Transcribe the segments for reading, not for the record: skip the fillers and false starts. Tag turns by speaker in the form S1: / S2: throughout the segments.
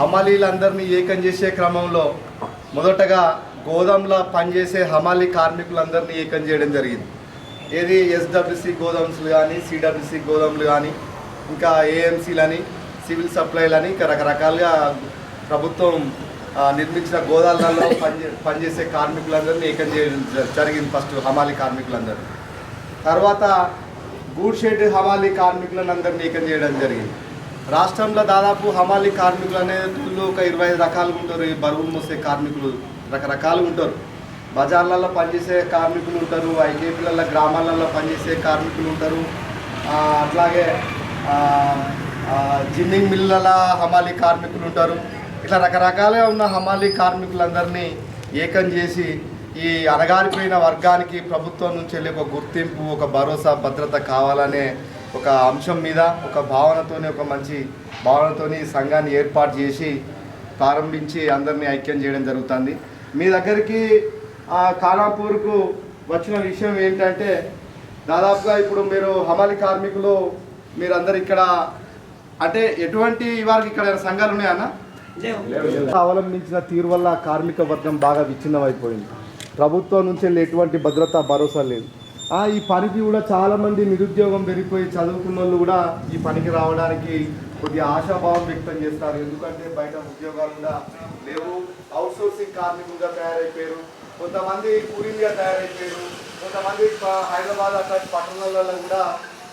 S1: హమాలీలందరినీ ఏకం చేసే క్రమంలో మొదటగా గోదాంలో పనిచేసే హమాలీ కార్మికులందరినీ ఏకం చేయడం జరిగింది. ఏది ఎస్డబ్ల్యూసి గోదామ్స్లు కానీ, సిడబ్ల్యూసి గోదాంలు కానీ, ఇంకా ఏఎంసీలని, సివిల్ సప్లైలని, ఇంకా రకరకాలుగా ప్రభుత్వం నిర్మించిన గోదాంలలో పనిచేసే కార్మికులందరినీ ఏకం చేయడం జరిగింది. ఫస్ట్ హమాలీ కార్మికులందరూ, తర్వాత గూడ్ షెడ్ హమాలీ కార్మికులను అందరినీ ఏకం చేయడం జరిగింది. రాష్ట్రంలో దాదాపు హమాలీ కార్మికులు అనేది ఒక 25 రకాలుగా ఉంటారు. ఈ బరువులు మోసే కార్మికులు రకరకాలుగా ఉంటారు. బజార్లలో పనిచేసే కార్మికులు ఉంటారు, ఐకేపీలలో గ్రామాలలో పనిచేసే కార్మికులు ఉంటారు, అట్లాగే జిన్నింగ్ మిల్లల హమాలీ కార్మికులు ఉంటారు. ఇట్లా రకరకాలుగా ఉన్న హమాలీ కార్మికులందరినీ ఏకం చేసి ఈ అణగారిపోయిన వర్గానికి ప్రభుత్వం నుంచి వెళ్ళి ఒక గుర్తింపు, ఒక భరోసా, భద్రత కావాలనే ఒక అంశం మీద ఒక భావనతోని, ఒక మంచి భావనతోని సంఘాన్ని ఏర్పాటు చేసి ప్రారంభించి అందరినీ ఐక్యం చేయడం జరుగుతుంది. మీ దగ్గరికి ఖానాపూర్కు వచ్చిన విషయం ఏంటంటే, దాదాపుగా ఇప్పుడు మీరు హమాలీ కార్మికులు మీరందరూ ఇక్కడ అంటే ఎటువంటి వారికి ఇక్కడ సంఘాలు ఉన్నాయన్న? అవలంబించిన తీరు వల్ల కార్మిక వర్గం బాగా విచ్ఛిన్నమైపోయింది. ప్రభుత్వం నుంచి ఎటువంటి భద్రత, భరోసా లేదు. ఈ పనికి కూడా చాలామంది నిరుద్యోగం పెరిగిపోయి చదువుకున్న వాళ్ళు కూడా ఈ పనికి రావడానికి కొద్దిగా ఆశాభావం వ్యక్తం చేస్తారు. ఎందుకంటే బయట ఉద్యోగాలు కూడా లేవు. అవుట్సోర్సింగ్ కార్మికులుగా తయారైపోయారు, కొంతమంది కూలీలుగా తయారైపోయారు, కొంతమంది హైదరాబాద్ అట్లాంటి పట్టణాలలో కూడా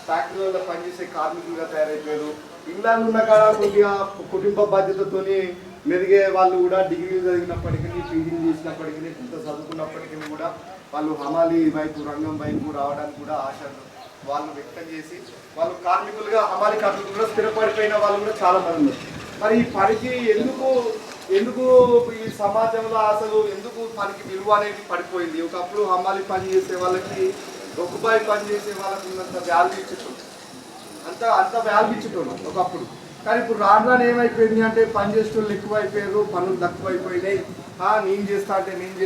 S1: ఫ్యాక్టరీలలో పనిచేసే కార్మికులుగా తయారైపోయారు. ఇళ్ళల్లో ఉన్న కాడ కొద్దిగా కుటుంబ బాధ్యతతోని మెదిగే వాళ్ళు కూడా డిగ్రీలు చదివినప్పటికీ, పీజీలు చేసినప్పటికీ, కొంత చదువుకున్నప్పటికీ కూడా వాళ్ళు హమాలీ వైపు, రంగం వైపు రావడానికి కూడా ఆశ వాళ్ళు వ్యక్తం చేసి వాళ్ళు కార్మికులుగా, హమాలీ కార్మికులుగా స్థిరపడిపోయిన వాళ్ళు కూడా చాలామంది ఉన్నారు. మరి ఈ పనికి ఎందుకు ఈ సమాజంలో అసలు ఎందుకు పనికి విలువ అనేది పడిపోయింది? ఒకప్పుడు హమాలీ పని చేసే వాళ్ళకి, రొక్కుబాయి పని చేసే వాళ్ళకి ఉన్నంత వాల్యూ ఇచ్చేటోళ్ళు, అంత వాల్యూ ఇచ్చేటోళ్ళు ఒకప్పుడు. కానీ ఇప్పుడు రాను ఏమైపోయింది అంటే పని చేసేటోళ్ళు ఎక్కువ అయిపోయారు, పనులు తక్కువ అయిపోయినాయి. నేను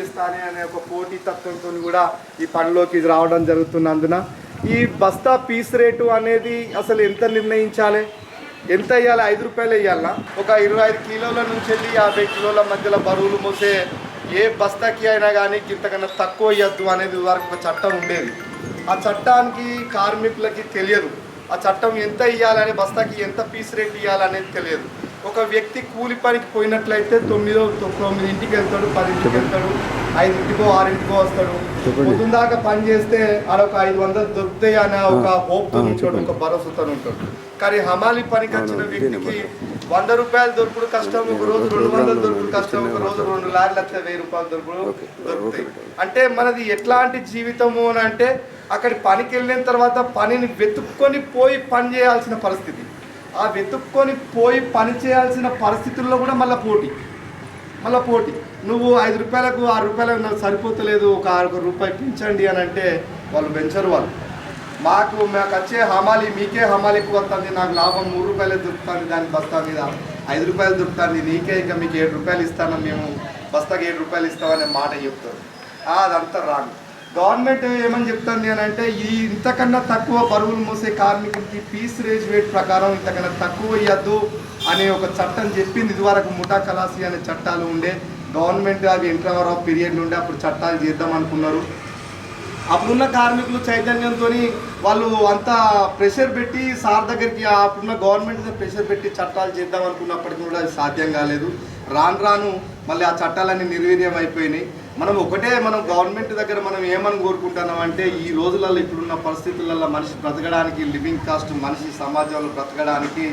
S1: చేస్తానే అనే ఒక పోటీ తత్వంతో కూడా ఈ పనిలోకి రావడం జరుగుతున్నందున ఈ బస్తా పీస్ రేటు అనేది అసలు ఎంత నిర్ణయించాలి, ఎంత వేయాలి? 5 రూపాయలు వేయాలా? ఒక 25 కిలోల నుంచి వెళ్ళి 50 కిలోల మధ్యలో బరువులు మోసే ఏ బస్తాకి అయినా కానీ ఇంతకన్నా తక్కువ వేయద్దు అనేది వరకు ఒక చట్టం ఉండేది. ఆ చట్టానికి కార్మికులకి తెలియదు. ఆ చట్టం ఎంత ఇవ్వాలని, బస్తాకి ఎంత పీస్ రేట్ ఇవ్వాలనేది తెలియదు. ఒక వ్యక్తి కూలి పనికి పోయినట్లయితే 9 వెళ్తాడు, 10 వెళ్తాడు, 5 6 వస్తాడు. పొద్దున్న దాకా పని చేస్తే ఆడొక 500 దొరుకుతాయి అనే ఒక హోప్తో ఉంటాడు, ఒక భరోసాతో ఉంటాడు. కానీ హమాలీ పనికి వచ్చిన వ్యక్తికి 100 రూపాయలు దొరుకుడు కష్టం, ఒక రోజు 200 దొరుకుడు కష్టం, ఒక రోజు 2 లారీలు వస్తే 1000 రూపాయలు దొరుకుతాయి. అంటే మనది ఎట్లాంటి జీవితము అని అంటే, అక్కడి పనికి వెళ్ళిన తర్వాత పనిని వెతుక్కొని పోయి పని చేయాల్సిన పరిస్థితి. ఆ వెతుక్కొని పోయి పని చేయాల్సిన పరిస్థితుల్లో కూడా మళ్ళీ పోటీ. నువ్వు 5 రూపాయలకు 6 రూపాయలకు నాకు సరిపోతలేదు, ఒక 1 రూపాయి పెంచండి అని అంటే వాళ్ళు పెంచరు. వాళ్ళు మాకు వచ్చే హమాలీ, మీకే హమాలీ ఎక్కువ వస్తుంది, నాకు లాభం 3 రూపాయలే దొరుకుతుంది, దాని బస్తా మీద 5 రూపాయలు దొరుకుతుంది, నీకే ఇంకా మీకు 7 రూపాయలు ఇస్తాను, మేము బస్తాకి 7 రూపాయలు ఇస్తామనే మాట చెప్తారు. అదంతా రాంగ్. గవర్నమెంట్ ఏమని చెప్తుంది అని అంటే, ఇంతకన్నా తక్కువ బరువులు మోసే కార్మికుడికి పీస్ రేజ్ రేట్ ప్రకారం ఇంతకన్నా తక్కువ ఇవ్వద్దు అనే ఒక చట్టం చెప్పింది. ఇదివరకు ముఠా ఖలాసీ అనే చట్టాలు ఉండే, గవర్నమెంట్ అవి ఇంటర్వల్ ఆఫ్ పీరియడ్ నుండి అప్పుడు చట్టాలు చేద్దాం అనుకున్నారు. అప్పుడున్న కార్మికులు చైతన్యంతో వాళ్ళు అంతా ప్రెషర్ పెట్టి సార్ దగ్గరికి, అప్పుడున్న గవర్నమెంట్ ప్రెషర్ పెట్టి చట్టాలు చేద్దాం అనుకున్నప్పటికీ కూడా అది సాధ్యం కాలేదు. రాను మళ్ళీ ఆ చట్టాలన్నీ నిర్వీర్యం అయిపోయినాయి. మనం గవర్నమెంట్ దగ్గర మనం ఏమని కోరుకుంటున్నాం అంటే, ఈ రోజులలో ఇప్పుడున్న పరిస్థితులలో మనిషి బ్రతకడానికి, లివింగ్ కాస్ట్, మనిషి సమాజంలో బ్రతకడానికి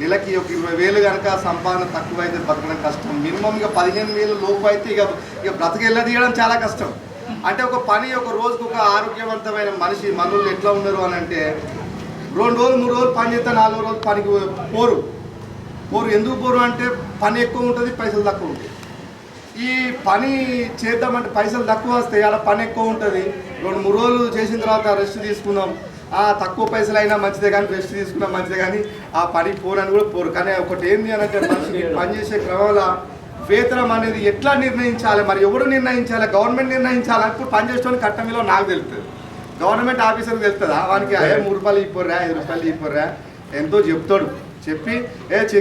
S1: నెలకి ఒక 20,000 కనుక సంపాదన తక్కువైతే బ్రతకడం కష్టం. మినిమం ఇక 15,000 లోపు అయితే ఇక బ్రతకెళ్ళదీయడం చాలా కష్టం. అంటే ఒక రోజుకు ఒక ఆరోగ్యవంతమైన మనిషి మనోళ్ళు ఎట్లా ఉన్నారు అని అంటే, 2 రోజులు 3 రోజులు పని చేస్తే 4వ రోజు పనికి పోరు. ఎందుకు పోరు అంటే పని ఎక్కువ ఉంటుంది, పైసలు తక్కువ ఉంటాయి. ఈ పని చేద్దామంటే పైసలు తక్కువ వస్తాయి, అలా పని ఎక్కువ ఉంటుంది. 2-3 రోజులు చేసిన తర్వాత రెస్ట్ తీసుకుందాం, తక్కువ పైసలు అయినా మంచిదే కానీ రెస్ట్ తీసుకున్నా మంచిదే కానీ ఆ పని పోరని కూడా పోరు. కానీ ఒకటి ఏంటి అని అంటే, మనిషికి పనిచేసే క్రమంలో వేతనం అనేది ఎట్లా నిర్ణయించాలి, మరి ఎవరు నిర్ణయించాలి? గవర్నమెంట్ నిర్ణయించాలి. ఇప్పుడు పనిచేసేవాడిని కట్టమిలో నాకు తెలుస్తుంది, గవర్నమెంట్ ఆఫీసర్కి తెలుస్తుందా? వానికి 3 రూపాయలు ఇవ్వరా, 5 రూపాయలు ఇవ్వరా ఎంతో చెప్తాడు. చెప్పి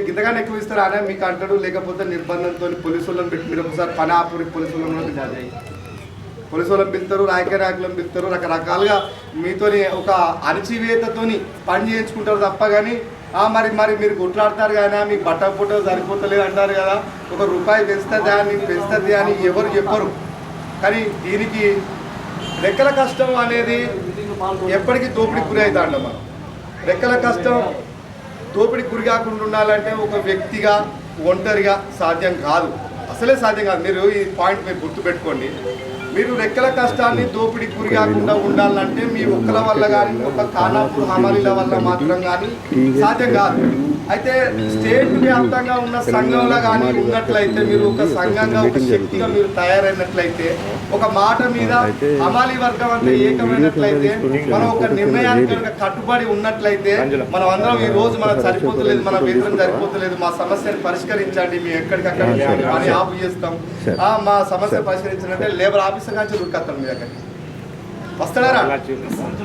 S1: ఇంతగానే ఎక్కువ ఇస్తారా అనే మీకు అంటాడు. లేకపోతే నిర్బంధంతో పోలీసులను పెట్టి మీరు ఒకసారి పని ఆపురి పోలీసులను పిలుస్తారు, రాజకీయ నాయకులను పిలుస్తారు, రకరకాలుగా మీతోని ఒక అణచివేతతోని పని చేయించుకుంటారు తప్ప కానీ మరి మీరు గుట్లాడతారు కానీ మీకు బట్ట పుట్ట సరిపోతలేదు అంటారు కదా, ₹1 పెంచుతుంది అని ఎవరు చెప్పరు. కానీ దీనికి రెక్కల కష్టం అనేది ఎప్పటికీ దోపిడీ గురి అవుతాండ. మనం రెక్కల కష్టం దోపిడీ గురి కాకుండా ఉండాలంటే ఒక వ్యక్తిగా ఒంటరిగా సాధ్యం కాదు, అసలే సాధ్యం కాదు. మీరు ఈ పాయింట్ మీరు గుర్తుపెట్టుకోండి. మీరు రెక్కల కష్టాన్ని దోపిడీ గురి కాకుండా ఉండాలంటే మీ ఒక్కల వల్ల కానీ ఒక ఖానాపూర్ హమాలీల వల్ల మాత్రం కానీ సాధ్యం కాదు. అయితే స్టేట్ వ్యాప్తంగా ఉన్న సంఘంలో కానీ ఉన్నట్లయితే మీరు ఒక సంఘంగా ఒక శక్తిగా మీరు తయారైనట్లయితే ఒక మాట మీద హమాలీ వర్గం అంతా ఏకమైనట్లయితే మనం ఒక నిర్ణయానికి కట్టుబడి ఉన్నట్లయితే మనం అందరం ఈ రోజు మనకు సరిపోతలేదు, మన వేతనం సరిపోతలేదు, మా సమస్యను పరిష్కరించండి, మేము ఎక్కడికక్కడ పని ఆపు చేస్తాం, మా సమస్య పరిష్కరించాలంటే లేబర్ ఆఫీసర్ కానీ దొరుకుతాం మీ దగ్గర వస్తాడారా?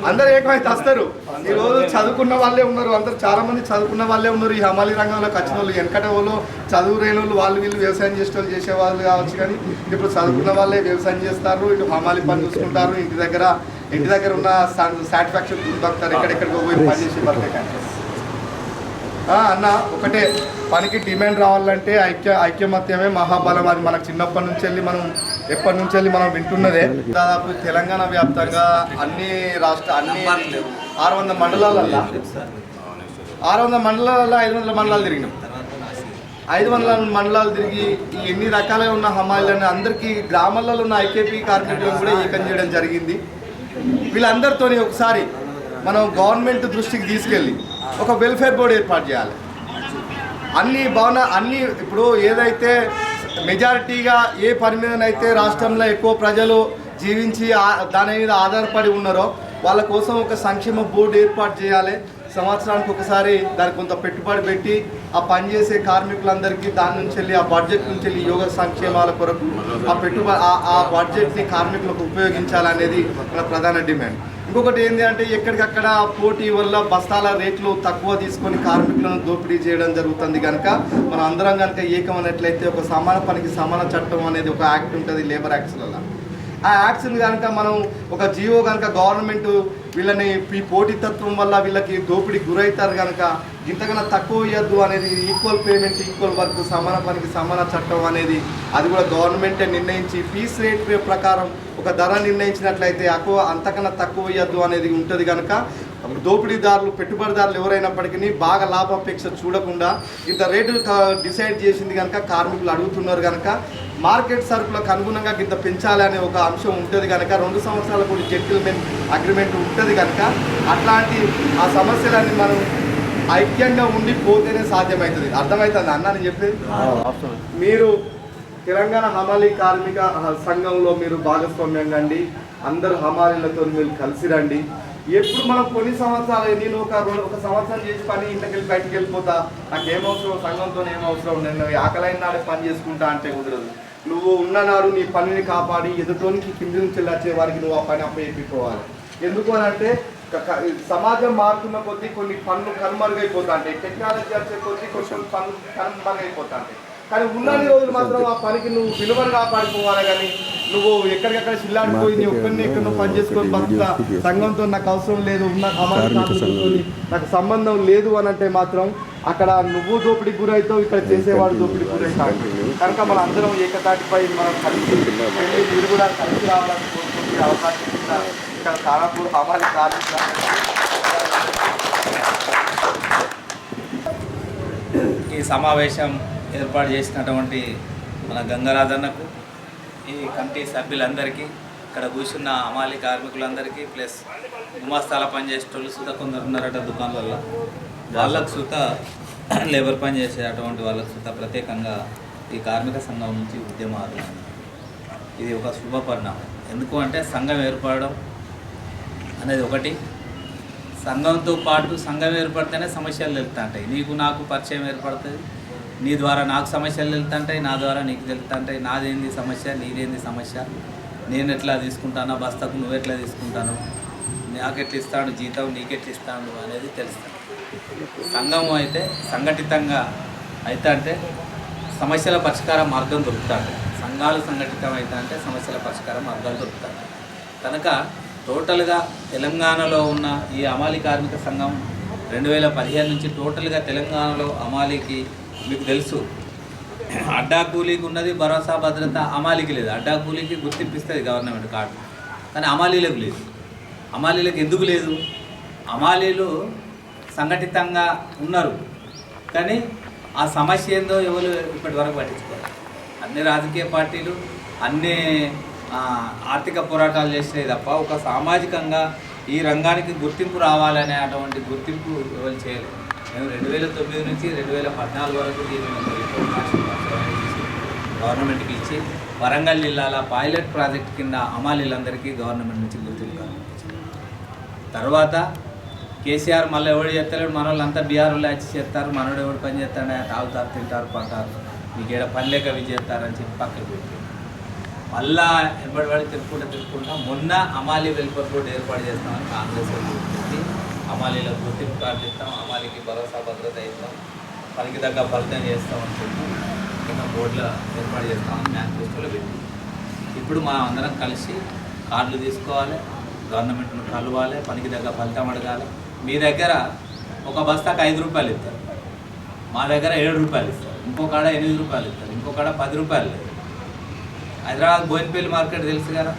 S1: అందరు ఏకమైతే వస్తారు. ఈ రోజు చదువుకున్న వాళ్ళే ఉన్నారు, అందరు చాలా మంది చదువుకున్న వాళ్ళే ఉన్నారు. ఈ హమాలీ రంగంలోకి వచ్చిన వాళ్ళు వెనకట వాళ్ళు చదువు లేని వాళ్ళు వీళ్ళు వ్యవసాయం చేసేవాళ్ళు కావచ్చు, కానీ ఇప్పుడు చదువుకున్న వాళ్ళే వ్యవసాయం చేస్తారు, ఇటు హమాలీ పని చూసుకుంటారు, ఇంటి దగ్గర ఉన్న సాటిస్ఫాక్షన్ దొరుకుతారు, ఎక్కడెక్కడికి పోయి పని చేసి బతికే. అన్న ఒకటే, పనికి డిమాండ్ రావాలంటే ఐక్యమత్యమే మహాబలం. అది మనకు చిన్నప్పటి నుంచి వెళ్ళి ఎప్పటి నుంచి వెళ్ళి మనం వింటున్నదే. దాదాపు తెలంగాణ వ్యాప్తంగా అన్ని 600 మండలాలల్లో 500 మండలాలు తిరిగినాం. 500 మండలాలు తిరిగి ఎన్ని రకాలుగా ఉన్న హమాలీలని అందరికీ గ్రామాలలో ఉన్న ఐకేపీ కార్మికులను కూడా ఏకం చేయడం జరిగింది. వీళ్ళందరితో ఒకసారి మనం గవర్నమెంట్ దృష్టికి తీసుకెళ్ళి ఒక వెల్ఫేర్ బోర్డు ఏర్పాటు చేయాలి. అన్ని ఇప్పుడు ఏదైతే మెజారిటీగా ఏ పని మీదనైతే రాష్ట్రంలో ఎక్కువ ప్రజలు జీవించి దాని మీద ఆధారపడి ఉన్నారో వాళ్ళ కోసం ఒక సంక్షేమ బోర్డు ఏర్పాటు చేయాలి. సంవత్సరానికి ఒకసారి దానికి కొంత పెట్టుబడి పెట్టి ఆ పనిచేసే కార్మికులందరికీ దాని నుంచి వెళ్ళి ఆ బడ్జెట్ నుంచి వెళ్ళి యోగ సంక్షేమాల కొరకు ఆ బడ్జెట్ని కార్మికులకు ఉపయోగించాలనేది మన ప్రధాన డిమాండ్. ఇంకొకటి ఏంటి అంటే ఎక్కడికక్కడ పోటీ వల్ల బస్తాల రేట్లు తక్కువ తీసుకొని కార్మికులను దోపిడీ చేయడం జరుగుతుంది. కనుక మనం అందరం కనుక ఏకమైనట్లయితే ఒక సమాన పనికి సమాన చట్టం అనేది ఒక యాక్ట్ ఉంటుంది లేబర్ యాక్ట్స్లలో. ఆ యాక్ట్స్ని కనుక మనం ఒక జీవో కనుక గవర్నమెంట్ వీళ్ళని ఈ పోటీతత్వం వల్ల వీళ్ళకి దోపిడీ గురవుతారు కనుక ఇంతకన్నా తక్కువ ఇవ్వద్దు అనేది ఈక్వల్ పేమెంట్ ఈక్వల్ వర్క్ సమాన పనికి సమాన చట్టం అనేది అది కూడా గవర్నమెంటే నిర్ణయించి ఫీస్ రేట్ ప్రకారం ఒక ధర నిర్ణయించినట్లయితే అంతకన్నా తక్కువ ఇవ్వద్దు అనేది ఉంటుంది. కనుక దోపిడీదారులు పెట్టుబడిదారులు ఎవరైనప్పటికీ బాగా లాభాపేక్ష చూడకుండా ఇంత రేటు డిసైడ్ చేసింది కనుక కార్మికులు అడుగుతున్నారు కనుక మార్కెట్ సరుకులకు అనుగుణంగా ఇంత పెంచాలి అనే ఒక అంశం ఉంటుంది కనుక 2 సంవత్సరాల కూడా సెటిల్మెంట్ అగ్రిమెంట్ ఉంటుంది కనుక అట్లాంటి ఆ సమస్యలన్నీ మనం ఐక్యంగా ఉండి పోతేనే సాధ్యమవుతుంది. అర్థమవుతుంది అన్న నేను చెప్పేది. మీరు తెలంగాణ హమాలీ కార్మిక సంఘంలో మీరు భాగస్వామ్యంగా అండి, అందరు హమాలీలతో మీరు కలిసి రండి. ఎప్పుడు మనం కొన్ని సంవత్సరాలు నేను ఒక సంవత్సరం చేసి పని ఇంటికి బయటకు వెళ్ళిపోతా, నాకు ఏమవసరం సంఘంతో ఏమవసరం, నేను ఆకలైన నాడే పని చేసుకుంటా అంటే కుదరదు. నువ్వు ఉన్ననాడు నీ పనిని కాపాడి ఎదుటోనికి కింది నుంచి వచ్చే వారికి నువ్వు ఆ పని అప్పచెప్పిపోవాలి. ఎందుకు అని అంటే సమాజం మారుతున్న కొద్దీ కొన్ని పనులు కనుమరుగైపోతా ఉంటాయి, టెక్నాలజీ వచ్చే కొద్దీ కొన్ని పనులు కనుమరుగైపోతా ఉంటాయి. కానీ ఉన్నన్ని రోజులు మాత్రం ఆ పనికి నువ్వు విలువను కాపాడుకోవాలి. కానీ నువ్వు ఎక్కడికక్కడ చిల్లాడిపోయి నీ ఒక్కరిని ఎక్కడో పని చేసుకొని బతుకుతా సంఘంతో నాకు అవసరం లేదు, ఉన్న కార్మికులతో నాకు సంబంధం లేదు అని అంటే మాత్రం అక్కడ నువ్వు దోపిడీకి గురవుతావు, ఇక్కడ చేసేవాడు దోపిడీకి గురవుతాడు. కనుక మన అందరం ఏకతాటిపై మనం కలిసి మీరు కూడా కలిసి రావాలని కోరుకుంటే అవకాశం ఇక్కడ ఖానాపూర్ హమాలీ కార్మికులు
S2: ఈ సమావేశం ఏర్పాటు చేసినటువంటి మన గంగరాజన్నకు, ఈ కమిటీ సభ్యులందరికీ, ఇక్కడ కూర్చున్న హమాలీ కార్మికులందరికీ, ప్లస్ గుమాస్తాల పనిచేసేటోళ్ళు సుత కొందరు ఉన్నారట దుకాణాలలో, వాళ్ళకు సుత లేబర్ పని చేసేటువంటి వాళ్ళకు సుత ప్రత్యేకంగా ఈ కార్మిక సంఘం నుంచి ఉద్యమాలు ఇది ఒక శుభ పరిణామం. ఎందుకు అంటే సంఘం ఏర్పడడం అనేది ఒకటి, సంఘంతో పాటు సంఘం ఏర్పడితేనే సమస్యలు తెలుస్తుంటాయి. నీకు నాకు పరిచయం ఏర్పడుతుంది, నీ ద్వారా నాకు సమస్యలు తెలుస్తుంటాయి, నా ద్వారా నీకు తెలుస్తుంటాయి. నాదేంది సమస్య, నీదేంది సమస్య, నేను ఎట్లా తీసుకుంటానో బస్తాకు నువ్వు ఎట్లా తీసుకుంటాను, నాకెట్లు ఇస్తాడు జీతం, నీకెట్లు ఇస్తాడు అనేది తెలుస్తుంది. సంఘం అయితే సంఘటితంగా అయితే అంటే సమస్యల పరిష్కార మార్గం దొరుకుతాడు. సంఘాలు సంఘటితం అయితే అంటే సమస్యల పరిష్కార మార్గాలు దొరుకుతాయి. కనుక టోటల్గా తెలంగాణలో ఉన్న ఈ హమాలీ కార్మిక సంఘం 2015 నుంచి టోటల్గా తెలంగాణలో హమాలీకి మీకు తెలుసు, అడ్డా కూలీకి ఉన్నది భరోసా భద్రత, హమాలీకి లేదు. అడ్డా కూలీకి గుర్తింపిస్తుంది గవర్నమెంట్ కార్డు, కానీ హమాలీలకు లేదు. హమాలీలకు ఎందుకు లేదు? హమాలీలు సంఘటితంగా ఉన్నారు, కానీ ఆ సమస్య ఏందో ఎవరు ఇప్పటి వరకు పట్టించుకోవాలి. అన్ని రాజకీయ పార్టీలు అన్ని ఆర్థిక పోరాటాలు చేసినాయి తప్ప ఒక సామాజికంగా ఈ రంగానికి గుర్తింపు రావాలనే అటువంటి గుర్తింపు ఎవరు చేయలేదు. మేము 2009 నుంచి 2014 వరకు గవర్నమెంట్కి ఇచ్చి వరంగల్ జిల్లాలో పైలట్ ప్రాజెక్ట్ కింద హమాలీలందరికీ గవర్నమెంట్ నుంచి గుర్తింపు కల్పించారు. తర్వాత కేసీఆర్ మళ్ళీ ఎవడు చేస్తలేడు, మన వాళ్ళంతా బీఆర్లో వచ్చి చేస్తారు, మనోడు ఎవడు పని చేస్తాడు, తాగుతారు, తింటారు, పంటారు, మీకు ఏడ పని లేక అవి చేస్తారని చెప్పి పక్కకు పెట్టి మళ్ళా ఎంబడి తిరుక్కుంటా మొన్న హమాలీ వెల్ఫేర్ బోర్డు ఏర్పాటు చేస్తామని కాంగ్రెస్ పెట్టి హమాలీలకు గుర్తింపు కార్డు ఇస్తాం, హమాలీకి భరోసా భద్రత ఇస్తాం, పనికి తగ్గ ఫలితం చేస్తామని చెప్పి మొన్న బోర్డులో ఏర్పాటు చేస్తామని మేనిఫెస్టోలో పెట్టి ఇప్పుడు మనం అందరం కలిసి కార్డులు తీసుకోవాలి, గవర్నమెంట్ను కలవాలి, పనికి తగ్గ ఫలితం అడగాలి. మీ దగ్గర ఒక బస్తాకు 5 రూపాయలు ఇస్తారు, మా దగ్గర 7 రూపాయలు ఇస్తారు, ఇంకో కాడ 8 రూపాయలు ఇస్తారు, ఇంకో కాడ 10 రూపాయలు లేదు. హైదరాబాద్ బోయినపల్లి మార్కెట్ తెలుసు కదా,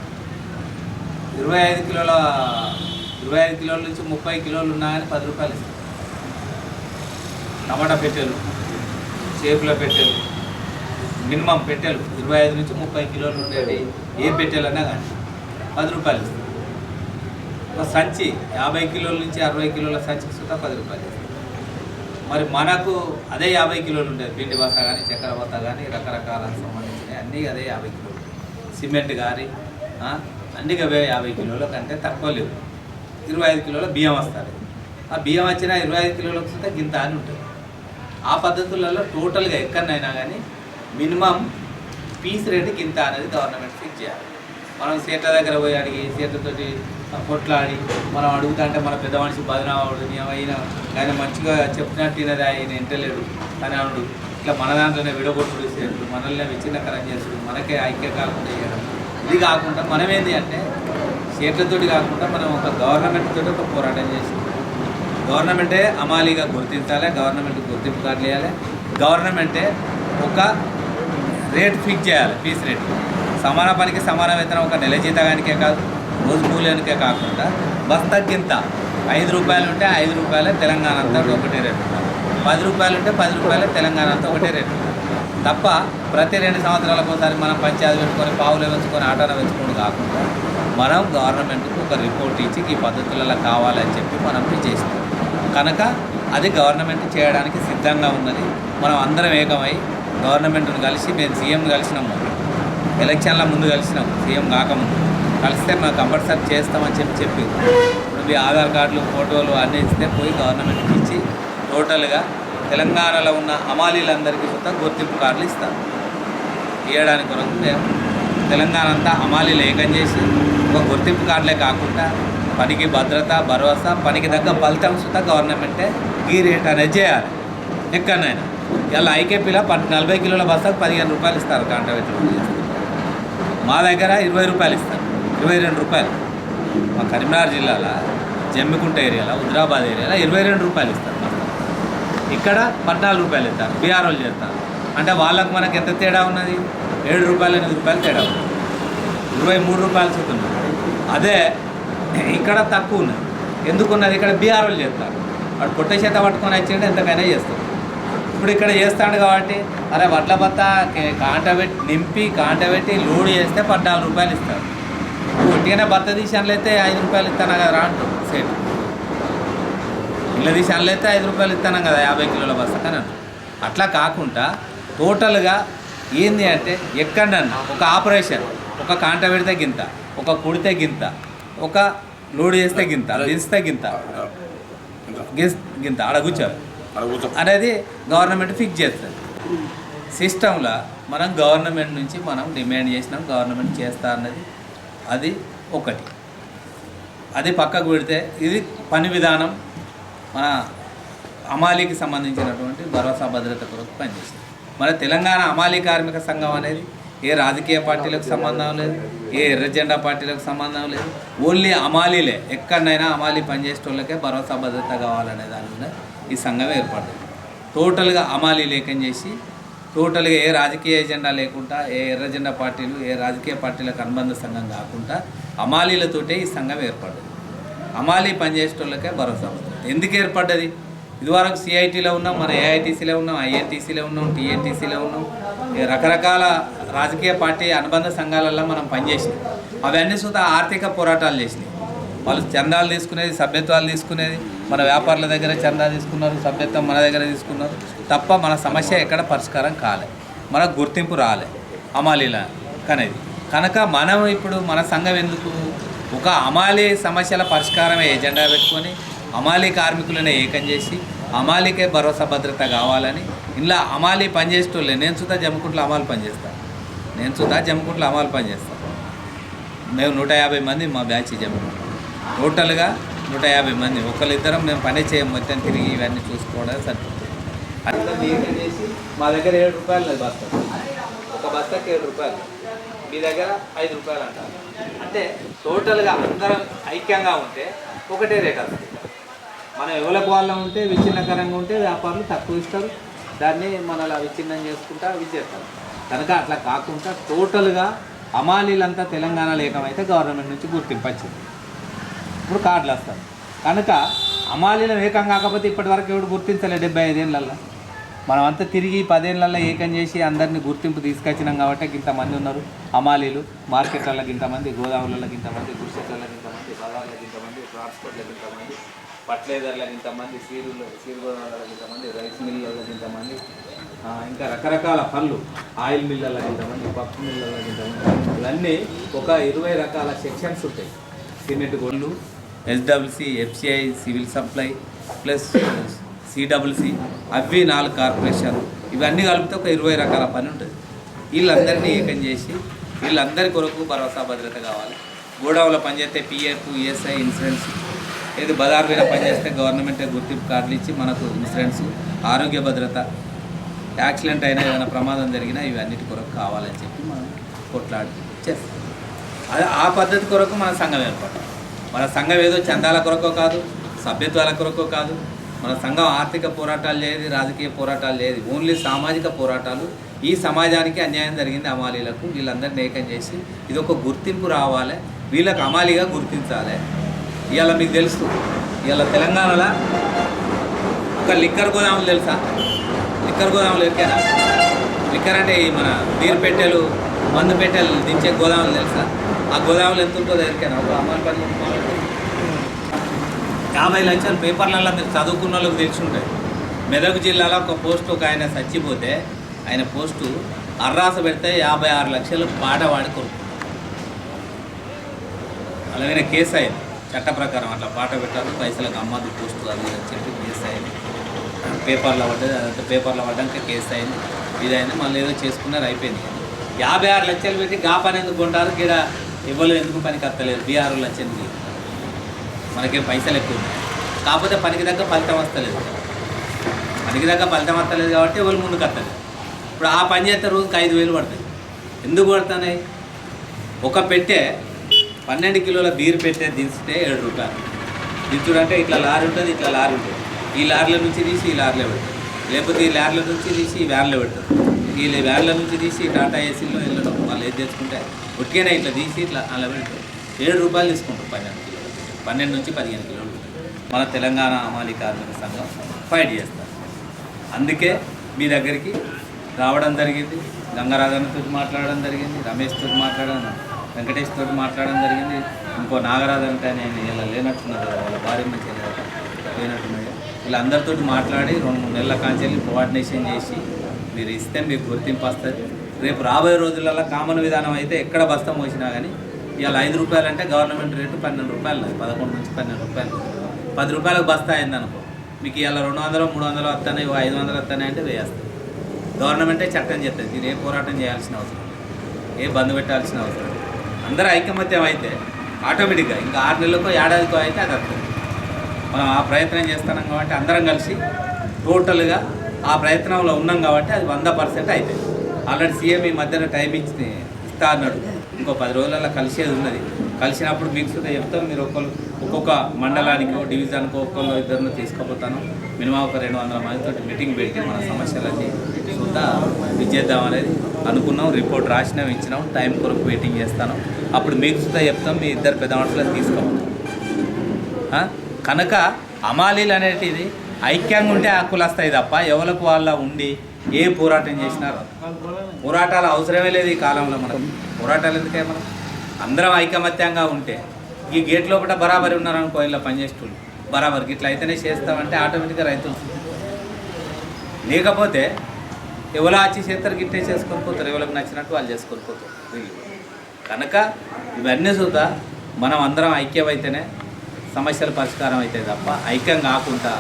S2: 25 కిలోల నుంచి 30 కిలోలు ఉన్నా కానీ 10 రూపాయలు ఇస్తారు. టమాటా పెట్టెలు, చేపుల పెట్టెలు, మినిమం పెట్టెలు 25 నుంచి 30 కిలోలు ఉండేవి, ఏ పెట్టెలన్నా కానీ 10 రూపాయలు ఇస్తారు. ఒక సంచి 50 కిలోల నుంచి 60 కిలోల సంచికి సుతా 10 రూపాయలు ఇస్తారు. మరి మనకు అదే 50 కిలోలు ఉండేది, పిండి బస్తా కానీ, చక్కెర బస్తా కానీ, రకరకాల సంబంధించినవి అన్నీ అదే 50 కిలోలు, సిమెంట్ కానీ అన్నీ అవే 50 కిలోల కంటే తక్కువ లేవు. 25 కిలోల బియ్యం వస్తుంది, ఆ బియ్యం వచ్చిన 25 కిలోలకు సుతా గింత అని ఉంటుంది. ఆ పద్ధతులలో టోటల్గా ఎక్కడైనా కానీ మినిమం పీస్ రేటు గింత అనేది గవర్నమెంట్ ఫిక్స్ చేయాలి. మనం సీట్ల దగ్గర పోయి అడిగి సీట్లతోటి కొట్లాడి మనం అడుగుతా అంటే మన పెద్ద మనిషి బదనావాడు, ఆయన మంచిగా చెప్పినట్టు తినది, ఆయన ఇంటలేడు అని అనుడు, ఇట్లా మన దాంట్లోనే విడగొట్టుడు సీట్లు, మనల్ని విచ్ఛిన్నకరం చేసుడు, మనకే ఐక్య కాకుండా చేయడం. ఇది కాకుండా మనం ఏంటి అంటే సీట్లతోటి కాకుండా మనం ఒక గవర్నమెంట్ తోటి ఒక పోరాటం చేసి గవర్నమెంటే హమాలీగా గుర్తించాలి, గవర్నమెంట్ గుర్తింపు కార్డులు వేయాలి, గవర్నమెంటే ఒక రేట్ ఫిక్స్ చేయాలి, ఫీజు రేట్. సమాన పనికి సమాన వేతనం ఒక నెల జీతానికే కాదు, రోజు కూలీనికే కాకుండా బస్తకింత 5 రూపాయలు ఉంటే 5 రూపాయలే తెలంగాణ అంతా ఒకటే రేటు, 10 రూపాయలు ఉంటే 10 రూపాయలే తెలంగాణ అంతా ఒకటే రేటు తప్ప ప్రతి 2 సంవత్సరాలకు ఒకసారి మనం పంచాయతీ పెట్టుకొని పావులు పెంచుకొని ఆటోన పెంచుకొని కాకుండా మనం గవర్నమెంట్కు ఒక రిపోర్ట్ ఇచ్చి ఈ పద్ధతులలో కావాలని చెప్పి మనం చేస్తాం. కనుక అది గవర్నమెంట్ చేయడానికి సిద్ధంగా ఉన్నది. మనం అందరం ఏకమై గవర్నమెంట్ను కలిసి, మేము సీఎంను కలిసినాము, ఎలక్షన్ల ముందు కలిసినాము, సీఎం కాకముందు కలిస్తే మేము కంపల్సరీ చేస్తామని చెప్పి ఇప్పుడు మీ ఆధార్ కార్డులు, ఫోటోలు అన్నీ ఇస్తే పోయి గవర్నమెంట్కి ఇచ్చి టోటల్గా తెలంగాణలో ఉన్న హమాలీలందరికీ కూడా గుర్తింపు కార్డులు ఇస్తాం. ఇవ్వడానికి కొరకు మేము తెలంగాణ అంతా హమాలీలు ఏకం చేసి ఒక గుర్తింపు కార్డులే కాకుండా పనికి భద్రత, భరోసా, పనికి తగ్గ ఫలితం సుతా గవర్నమెంటే ఈ రేట్ అనేది చేయాలి. ఎక్కడైనా ఇలా ఐకేపీలో 40 కిలోల బస్తాకు 15 రూపాయలు ఇస్తారు కాంట్రాక్టర్. మా దగ్గర 20 రూపాయలు ఇస్తారు, 22 రూపాయలు. మా కరీంనగర్ జిల్లాలో జమ్మికుంట ఏరియాలో, హుజరాబాద్ ఏరియాలో 22 రూపాయలు ఇస్తారు. ఇక్కడ 14 రూపాయలు ఇస్తారు, బీఆర్ వాళ్ళు చేస్తారు. అంటే వాళ్ళకు మనకు ఎంత తేడా ఉన్నది? 7 రూపాయలు 8 రూపాయలు తేడా ఉంది, 23 రూపాయలు చూస్తున్నారు. అదే ఇక్కడ తక్కువ ఉన్నది. ఎందుకున్నది? ఇక్కడ బీఆర్ వాళ్ళు చేస్తారు. వాడు పొట్ట చేత పట్టుకొని వచ్చింటే ఎంతకైనా చేస్తారు. ఇప్పుడు ఇక్కడ చేస్తాడు కాబట్టి అరే వడ్ల బత్త కాంటబెట్టి నింపి కాంటబెట్టి లోడ్ చేస్తే 14 రూపాయలు ఇస్తారు. ఒట్టిగానే బత్త తీసి అయితే 5 రూపాయలు ఇస్తాను కదా రా అంటూ సేట్. ఇళ్ళ తీసి అయితే 5 రూపాయలు ఇస్తాను కదా 50 కిలోల బస్తకని అంటారు. అట్లా కాకుండా టోటల్గా ఏంది అంటే ఎక్కడన్నా ఒక ఆపరేషన్, ఒక కాంట పెడితే గింత, ఒక కుడితే గింత, ఒక లోడ్ చేస్తే గింత, దిస్తే గింత, గింత ఆడ కూర్చోాలి అనేది గవర్నమెంట్ ఫిక్స్ చేస్తుంది. సిస్టంలో మనం గవర్నమెంట్ నుంచి మనం డిమాండ్ చేసినాం, గవర్నమెంట్ చేస్తా అన్నది అది ఒకటి. అది పక్కకు పెడితే ఇది పని విధానం మన అమాలీకి సంబంధించినటువంటి భరోసా భద్రత కొరకు పనిచేస్తుంది. మన తెలంగాణ అమాలీ కార్మిక సంఘం అనేది ఏ రాజకీయ పార్టీలకు సంబంధం లేదు, ఏ ఎర్ర జెండా పార్టీలకు సంబంధం లేదు, ఓన్లీ అమాలీలే. ఎక్కడైనా అమాలీ పనిచేసేటోళ్ళకే భరోసా భద్రత కావాలనే దాని మీద ఈ సంఘం ఏర్పడింది. టోటల్గా అమాలీ లేఖం చేసి టోటల్గా ఏ రాజకీయ ఎజెండా లేకుండా, ఏ ఎర్ర జెండా పార్టీలు, ఏ రాజకీయ పార్టీలకు అనుబంధ సంఘం కాకుండా అమాలీలతోటే ఈ సంఘం ఏర్పడ్డది. అమాలీ పనిచేసేటోళ్ళకే భరోసా భద్రత ఎందుకు ఏర్పడ్డది? ఇదివరకు సిఐటీలో ఉన్నాం, మన ఏఐటీసీలో ఉన్నాం, ఐఎన్టీసీలో ఉన్నాం, టీఎన్టీసీలో ఉన్నాం, రకరకాల రాజకీయ పార్టీ అనుబంధ సంఘాలలో మనం పనిచేసినాం. అవన్నీ సుతా ఆర్థిక పోరాటాలు చేసినాయి. వాళ్ళు చందాలు తీసుకునేది, సభ్యత్వాలు తీసుకునేది, మన వ్యాపారుల దగ్గర చందా తీసుకున్నారు, సభ్యత్వం మన దగ్గర తీసుకున్నారు తప్ప మన సమస్య ఎక్కడ పరిష్కారం కాలే, మనకు గుర్తింపు రాలే అమాలీల కనేది. కనుక మనం ఇప్పుడు మన సంఘం ఎందుకు ఒక అమాలీ సమస్యల పరిష్కారమే ఎజెండా పెట్టుకొని అమాలీ కార్మికులను ఏకం చేసి అమాలీకే భరోసా భద్రత కావాలని ఇలా అమాలీ పనిచేసేటోళ్ళే. నేను సుతా జమ్మికుంట్ల అమాలు పనిచేస్తాను, మేము 150 మంది మా బ్యాచ్ జమ్మికుంట, టోటల్గా 150 మంది. ఒకళ్ళిద్దరం మేము పని చేయం, మొత్తం తిరిగి ఇవన్నీ చూసుకోవడం సరిపోతుంది. అట్లా ఏకం చేసి మా దగ్గర 7 రూపాయలు లేదు బస్తా, ఒక బస్తాకి 7 రూపాయలు, మీ దగ్గర 5 రూపాయలు అంటారు. అంటే టోటల్గా అందరం ఐక్యంగా ఉంటే ఒకటే రేట్ వస్తుంది. మనం ఎవరికి వాళ్ళ ఉంటే విచ్ఛిన్నకరంగా ఉంటే వ్యాపారులు తక్కువ ఇస్తారు, దాన్ని మనలా విచ్ఛిన్నం చేసుకుంటా విచ్చేస్తారు. కనుక అట్లా కాకుండా టోటల్గా అమాలీలంతా తెలంగాణలో ఏకమైతే గవర్నమెంట్ నుంచి గుర్తింపు వచ్చింది. ఇప్పుడు కార్డులు వస్తారు. కనుక అమాలీలను ఏకం కాకపోతే ఇప్పటివరకు ఎవడు గుర్తించలే 75 ఏళ్ళల్లో. మనం అంతా తిరిగి 10 ఏళ్ళల్లో ఏకం చేసి అందరినీ గుర్తింపు తీసుకొచ్చినాం కాబట్టి ఇంతమంది ఉన్నారు అమాలీలు. మార్కెట్లకి ఇంతమంది, గోదాములకి ఇంతమంది, గుడిసెట్లకి ఇంతమంది, బజార్లకి ఇంతమంది, ట్రాన్స్పోర్ట్లకి ఇంతమంది, పట్లేదర్లకు ఇంతమంది, సీరు గోదాములకి ఇంతమంది, రైస్ మిల్లులకు ఇంతమంది, ఇంకా రకరకాల పళ్ళు, ఆయిల్ మిల్లలకు ఇంతమంది, పప్పు మిల్లలకు ఇంతమంది. ఇవన్నీ ఒక 20 రకాల సెక్షన్స్ ఉంటాయి. సిమెంట్ గోళ్ళు, SWC, FCI, civil supply plus CWC, అవి 4 కార్పొరేషన్, ఇవన్నీ కలిపితే ఒక 20 రకాల పని ఉంటుంది. వీళ్ళందరినీ ఏకం చేసి వీళ్ళందరి కొరకు భరోసా భద్రత కావాలి. గోడౌన్లో పనిచేస్తే పిఎఫ్, ఈఎస్ఐ, ఇన్సూరెన్స్, ఏది బజార్ మీద పనిచేస్తే గవర్నమెంటే గుర్తింపు కార్డులు ఇచ్చి మనకు ఇన్సూరెన్స్, ఆరోగ్య భద్రత, యాక్సిడెంట్ అయినా ఏదైనా ప్రమాదం జరిగినా ఇవన్నిటి కొరకు కావాలని చెప్పి మనం కొట్లాడి చేస్తాం. అది ఆ పద్ధతి కొరకు మన సంఘం ఏర్పడతాం. మన సంఘం ఏదో చందాల కొరకో కాదు, సభ్యత్వాల కొరకో కాదు. మన సంఘం ఆర్థిక పోరాటాలు లేదు, రాజకీయ పోరాటాలు లేదు, ఓన్లీ సామాజిక పోరాటాలు. ఈ సమాజానికి అన్యాయం జరిగింది అమాలీలకు, వీళ్ళందరినీ ఏకం చేసి ఇది ఒక గుర్తింపు రావాలి, వీళ్ళకి అమాలీగా గుర్తించాలి. ఇవాళ మీకు తెలుసు, ఇవాళ తెలంగాణలో ఒక లిక్కర్ గోదాములు తెలుసా? లిక్కర్ గోదాములు ఎరికేనా? లిక్కర్ అంటే మన బీర్ పెట్టెలు, మందు పెట్టెలు దించే గోదాములు తెలుసా? ఆ గోదాములు ఎంత ఉంటుందో ఎరికేనా? ఒక అమలు 50 లక్షలు పేపర్లలో మీరు చదువుకున్న వాళ్ళకి తెలిసి ఉంటాయి. మెదక్ జిల్లాలో ఒక పోస్టు, ఒక ఆయన చచ్చిపోతే ఆయన పోస్టు అర్రాస పెడితే 56 లక్షలు పాట వాడి కొనుక్కున్నారు. అలాగే కేసు అయింది చట్ట ప్రకారం, అట్లా పాట పెట్టారు, పైసలకు అమ్మదు పోస్టు అది అని చెప్పి కేసు అయింది. పేపర్లో పడ్డది, అదంతా పేపర్లో పడ్డాక కేసు అయింది, ఇదైంది. మళ్ళీ ఏదో చేసుకున్నారు, అయిపోయింది. 56 లక్షలు పెట్టి గా పని ఎందుకు కొంటారు? గిడ ఇవ్వలు ఎందుకు పనికి వస్తలేదు? బీఆర్ లక్షలు మనకేం పైసలు ఎక్కువ ఉన్నాయి, కాకపోతే పనికి దగ్గర ఫలితం వస్తలేదు. పనికి దగ్గర ఫలితం వస్తలేదు కాబట్టి ఎవరు ముందుకు వస్తలేదు. ఇప్పుడు ఆ పని చేస్తే రోజుకి 5,000 పడతాయి. ఎందుకు పడుతున్నాయి? ఒక పెట్టే 12 కిలోల బీర్ పెట్టే దించితే 7 రూపాయలు. దించుడు అంటే ఇట్లా లారీ ఉంటుంది, ఇట్లా లారీ ఉంటుంది. ఈ లారీల నుంచి తీసి ఈ లారీలో పెడతారు, లేకపోతే ఈ లారీల నుంచి తీసి ఈ వ్యాన్లో పెడతారు. ఈ వ్యాన్ల నుంచి తీసి టాటా ఏసీలో వెళ్ళడం, వాళ్ళు ఏది తెచ్చుకుంటే ఉట్టిగానే ఇట్లా తీసి ఇట్లా అలా పెడతారు. 7 రూపాయలు తీసుకుంటారు 12 కిలోలు, 12 నుంచి 15 కిలోలు. మన తెలంగాణ అమాలీ కార్మిక సంఘం ఫైట్ చేస్తారు. అందుకే మీ దగ్గరికి రావడం జరిగింది, గంగరాజన్తో మాట్లాడడం జరిగింది, రమేష్ తోటి మాట్లాడడం, వెంకటేష్ తోటి మాట్లాడడం జరిగింది. ఇంకో నాగరాజన్ అంటే నేను ఇలా లేనట్టున్నాడు, వాళ్ళ భార్య మంచి లేనట్టున్నాడు. వీళ్ళందరితో మాట్లాడి 2-3 నెలల కాంచెల్లి కోఆర్డినేషన్ చేసి మీరు ఇస్తే మీకు గుర్తింపు వస్తుంది. రేపు రాబోయే రోజులలో కామన్ విధానం అయితే ఎక్కడ బస్తా మోసినా కానీ ఇవాళ 5 రూపాయలు అంటే గవర్నమెంట్ రేటు 12 రూపాయలు, 11 నుంచి 12 రూపాయలు. 10 రూపాయలకు బస్తా అయిందనుకో, మీకు ఇవాళ 200, 300 వస్తాయి, 500 వస్తాయి అంటే వేస్తాయి. గవర్నమెంటే చట్టం చేస్తుంది. దీని ఏ పోరాటం చేయాల్సిన అవసరం లేదు, ఏ బంద్ పెట్టాల్సిన అవసరం లేదు. అందరూ ఐకమత్యం అయితే ఆటోమేటిక్గా ఇంకా 6 నెలలకో ఏడాదికో అయితే అది వస్తుంది. మనం ఆ ప్రయత్నం చేస్తున్నాం కాబట్టి అందరం కలిసి టోటల్గా ఆ ప్రయత్నంలో ఉన్నాం కాబట్టి అది 100% అవుతుంది. ఆల్రెడీ సీఎం ఈ మధ్యన టైం ఇస్తా అన్నాడు. ఇంకో 10 రోజులలో కలిసేది ఉన్నది. కలిసినప్పుడు మీకు సుధా చెప్తాం. మీరు ఒక్కొక్క మండలానికో డివిజన్కో ఒక్కళ్ళు ఇద్దరిని తీసుకుపోతాను. మినిమం ఒక 200 మందితో మీటింగ్ పెట్టి మన సమస్యలన్నీ సుధా ఇచ్చేద్దాం అనేది అనుకున్నాం. రిపోర్ట్ రాసినాం, ఇచ్చినాం. టైం కొరకు వెయిటింగ్ చేస్తాను. అప్పుడు మీకు సుధా చెప్తాం. మీ ఇద్దరు పెద్ద మనుషులను తీసుకోవాలి. కనుక అమాలీలు అనేటిది ఐక్యంగా ఉంటే హక్కులు వస్తాయి తప్ప ఎవరికి వాళ్ళ ఉండి ఏ పోరాటం చేసినారో. పోరాటాలు అవసరమే లేదు ఈ కాలంలో. మనకు పోరాటాలు ఎందుకే? మనం అందరం ఐకమత్యంగా ఉంటే ఈ గేట్ లోపల బరాబరి ఉన్నారనుకో, ఇలా పనిచేసేటోళ్ళు బరాబరికి ఇట్లా అయితేనే చేస్తామంటే ఆటోమేటిక్గా రైతులు. లేకపోతే ఎవరో వచ్చి చేస్తారు, గిట్టే చేసుకొని పోతారు. ఎవరికి నచ్చినట్టు వాళ్ళు చేసుకొని పోతారు. కనుక ఇవన్నీ చూద్దా మనం అందరం ఐక్యమైతేనే సమస్యల పరిష్కారం అవుతాయి తప్ప ఐక్యం కాకుండా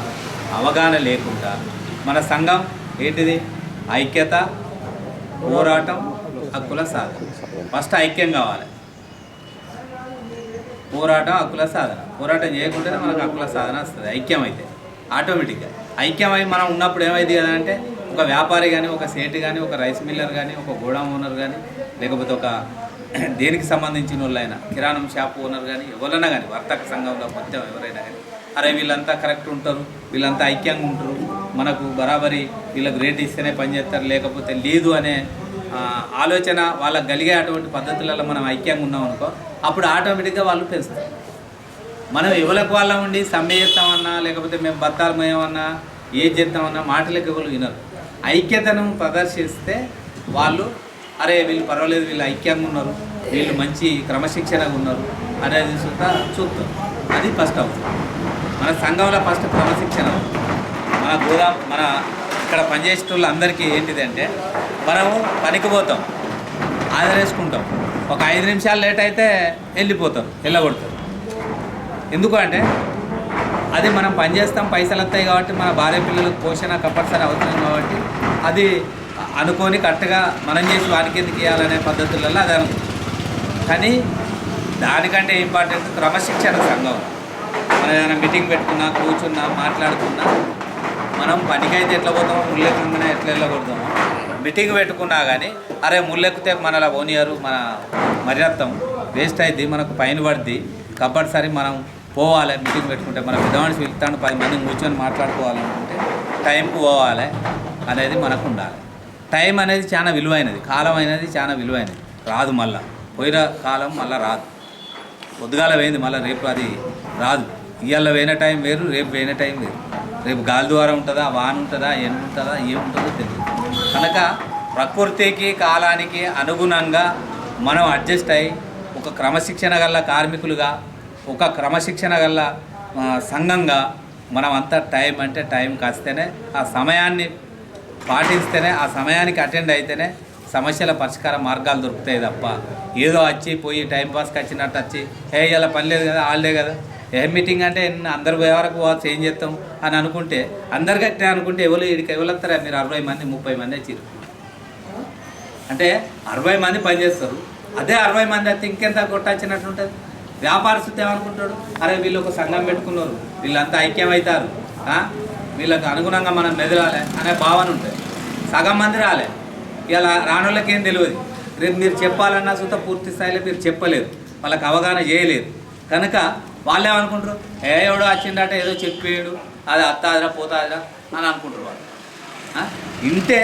S2: అవగాహన లేకుండా మన సంఘం ఏంటిది? ఐక్యత, పోరాటం, హక్కుల సాధన. ఫస్ట్ ఐక్యం కావాలి. పోరాటం, హక్కుల సాధన. పోరాటం చేయకుంటేనే మనకు హక్కుల సాధన వస్తుంది. ఐక్యం అయితే ఆటోమేటిక్గా ఐక్యమై మనం ఉన్నప్పుడు ఏమైంది కదా అంటే, ఒక వ్యాపారి కానీ, ఒక సేటు కానీ, ఒక రైస్ మిల్లర్ కానీ, ఒక గోడౌన్ ఓనర్ కానీ, లేకపోతే ఒక దేనికి సంబంధించిన వాళ్ళైనా కిరాణం షాప్ ఓనర్ కానీ, ఎవరైనా కానీ వర్తక సంఘంలో మొత్తం ఎవరైనా కానీ, అరే వీళ్ళంతా కరెక్ట్ ఉంటారు, వీళ్ళంతా ఐక్యంగా ఉంటారు, మనకు బరాబరి వీళ్ళకి రేట్ ఇస్తేనే పనిచేస్తారు, లేకపోతే లేదు అనే ఆలోచన వాళ్ళకి కలిగే అటువంటి పద్ధతులలో మనం ఐక్యంగా ఉన్నాం అనుకో, అప్పుడు ఆటోమేటిక్గా వాళ్ళు పెంచుతారు. మనం ఎవరికి వాళ్ళ ఉండి సమ్మె చేస్తామన్నా, లేకపోతే మేము బత్తాలు మేమన్నా, ఏది చేస్తామన్నా మాటలకు ఎవరు వినరు. ఐక్యతను ప్రదర్శిస్తే వాళ్ళు అరే వీళ్ళు పర్వాలేదు, వీళ్ళు ఐక్యంగా ఉన్నారు, వీళ్ళు మంచి క్రమశిక్షణగా ఉన్నారు అనేది చూస్తాం. అది ఫస్ట్ అవుతుంది. మన సంఘంలో ఫస్ట్ క్రమశిక్షణ. మన ఇక్కడ పనిచేసే వాళ్ళు అందరికీ ఏంటిదంటే, మనము పనికి పోతాం, ఆదరేసుకుంటాం, ఒక 5 నిమిషాలు లేట్ అయితే వెళ్ళగొడతారు. ఎందుకు అంటే అది మనం పనిచేస్తాం, పైసలు వస్తాయి కాబట్టి, మన భార్య పిల్లలకు పోషణ కంపల్సరీ అవుతుంది కాబట్టి అది అనుకొని కరెక్ట్గా మనం చేసి వారికి ఎందుకు ఇవ్వాలనే పద్ధతులలో అది అనుకుంటాం. కానీ దానికంటే ఇంపార్టెంట్ క్రమశిక్షణ సంఘం. మనం ఏదైనా మీటింగ్ పెట్టుకున్నా, కూర్చున్నా, మాట్లాడుకున్నా, మనం పనికైతే ఎట్లా పోతామో, ముళ్ళెక్కగానే ఎట్లా వెళ్ళగొడతామో, మీటింగ్ పెట్టుకున్నా కానీ అరే ముళ్ళెక్కితే మనలా పోనీయారు, మన మర్యాదం వేస్ట్ అయింది, మనకు పైన పడుద్ది, కంపల్సరీ మనం పోవాలి. మీటింగ్ పెట్టుకుంటే మన పెద్దవాడిని పిలుస్తాను, 10 మందిని కూర్చొని మాట్లాడుకోవాలనుకుంటే టైంకు పోవాలి అనేది మనకు ఉండాలి. టైం అనేది చాలా విలువైనది, కాలం అనేది చాలా విలువైనది. రాదు, మళ్ళీ పోయిన కాలం మళ్ళీ రాదు. పొద్దుగాల పోయింది, మళ్ళీ రేపు అది రాదు. ఇవాళ పోయిన టైం వేరు, రేపు పోయిన టైం వేరు. రేపు గాలి ద్వారం ఉంటుందా, వాన ఉంటుందా, ఎండ ఉంటుందా, ఏముంటుందో తెలియదు. కనుక ప్రకృతికి కాలానికి అనుగుణంగా మనం అడ్జస్ట్ అయ్యి ఒక క్రమశిక్షణ గల కార్మికులుగా, ఒక క్రమశిక్షణ గల సంఘంగా మనం అంతా టైం అంటే టైం కాస్తేనే, ఆ సమయాన్ని పాటిస్తేనే, ఆ సమయానికి అటెండ్ అయితేనే సమస్యల పరిష్కార మార్గాలు దొరుకుతాయి తప్ప ఏదో వచ్చి పోయి టైంపాస్కి వచ్చినట్టు వచ్చి ఇలా పని లేదు కదా, వాళ్ళే కదా, మీటింగ్ అంటే అందరు పోయే వరకు పోవచ్చు, ఏం చేస్తాం అని అనుకుంటే, అందరు కట్టే అనుకుంటే ఎవరు వస్తారా? మీరు 60 మంది 30 మంది వచ్చారు అంటే 60 మంది పనిచేస్తారు. అదే 60 మంది అయితే ఇంకెంత కొట్టచ్చినట్టు ఉంటుంది. వ్యాపారస్తులు ఏమనుకుంటాడు? అరే వీళ్ళు ఒక సంఘం పెట్టుకున్నారు, వీళ్ళంతా ఐక్యం అవుతారు, వీళ్ళకి అనుగుణంగా మనం మెదలాలి అనే భావన ఉంటుంది. సగం మంది రాలే, ఇలా రానోళ్ళకి ఏం తెలియదు. రేపు మీరు చెప్పాలన్నా సుత పూర్తి స్థాయిలో మీరు చెప్పలేరు, వాళ్ళకి అవగాహన చేయలేరు. కనుక వాళ్ళు ఏమనుకుంటారు? ఎవడో వచ్చిందట ఏదో చెప్పేయడు, అది అత్తాదిరా పోతాదిరా అని అనుకుంటారు వాళ్ళు. ఇంటే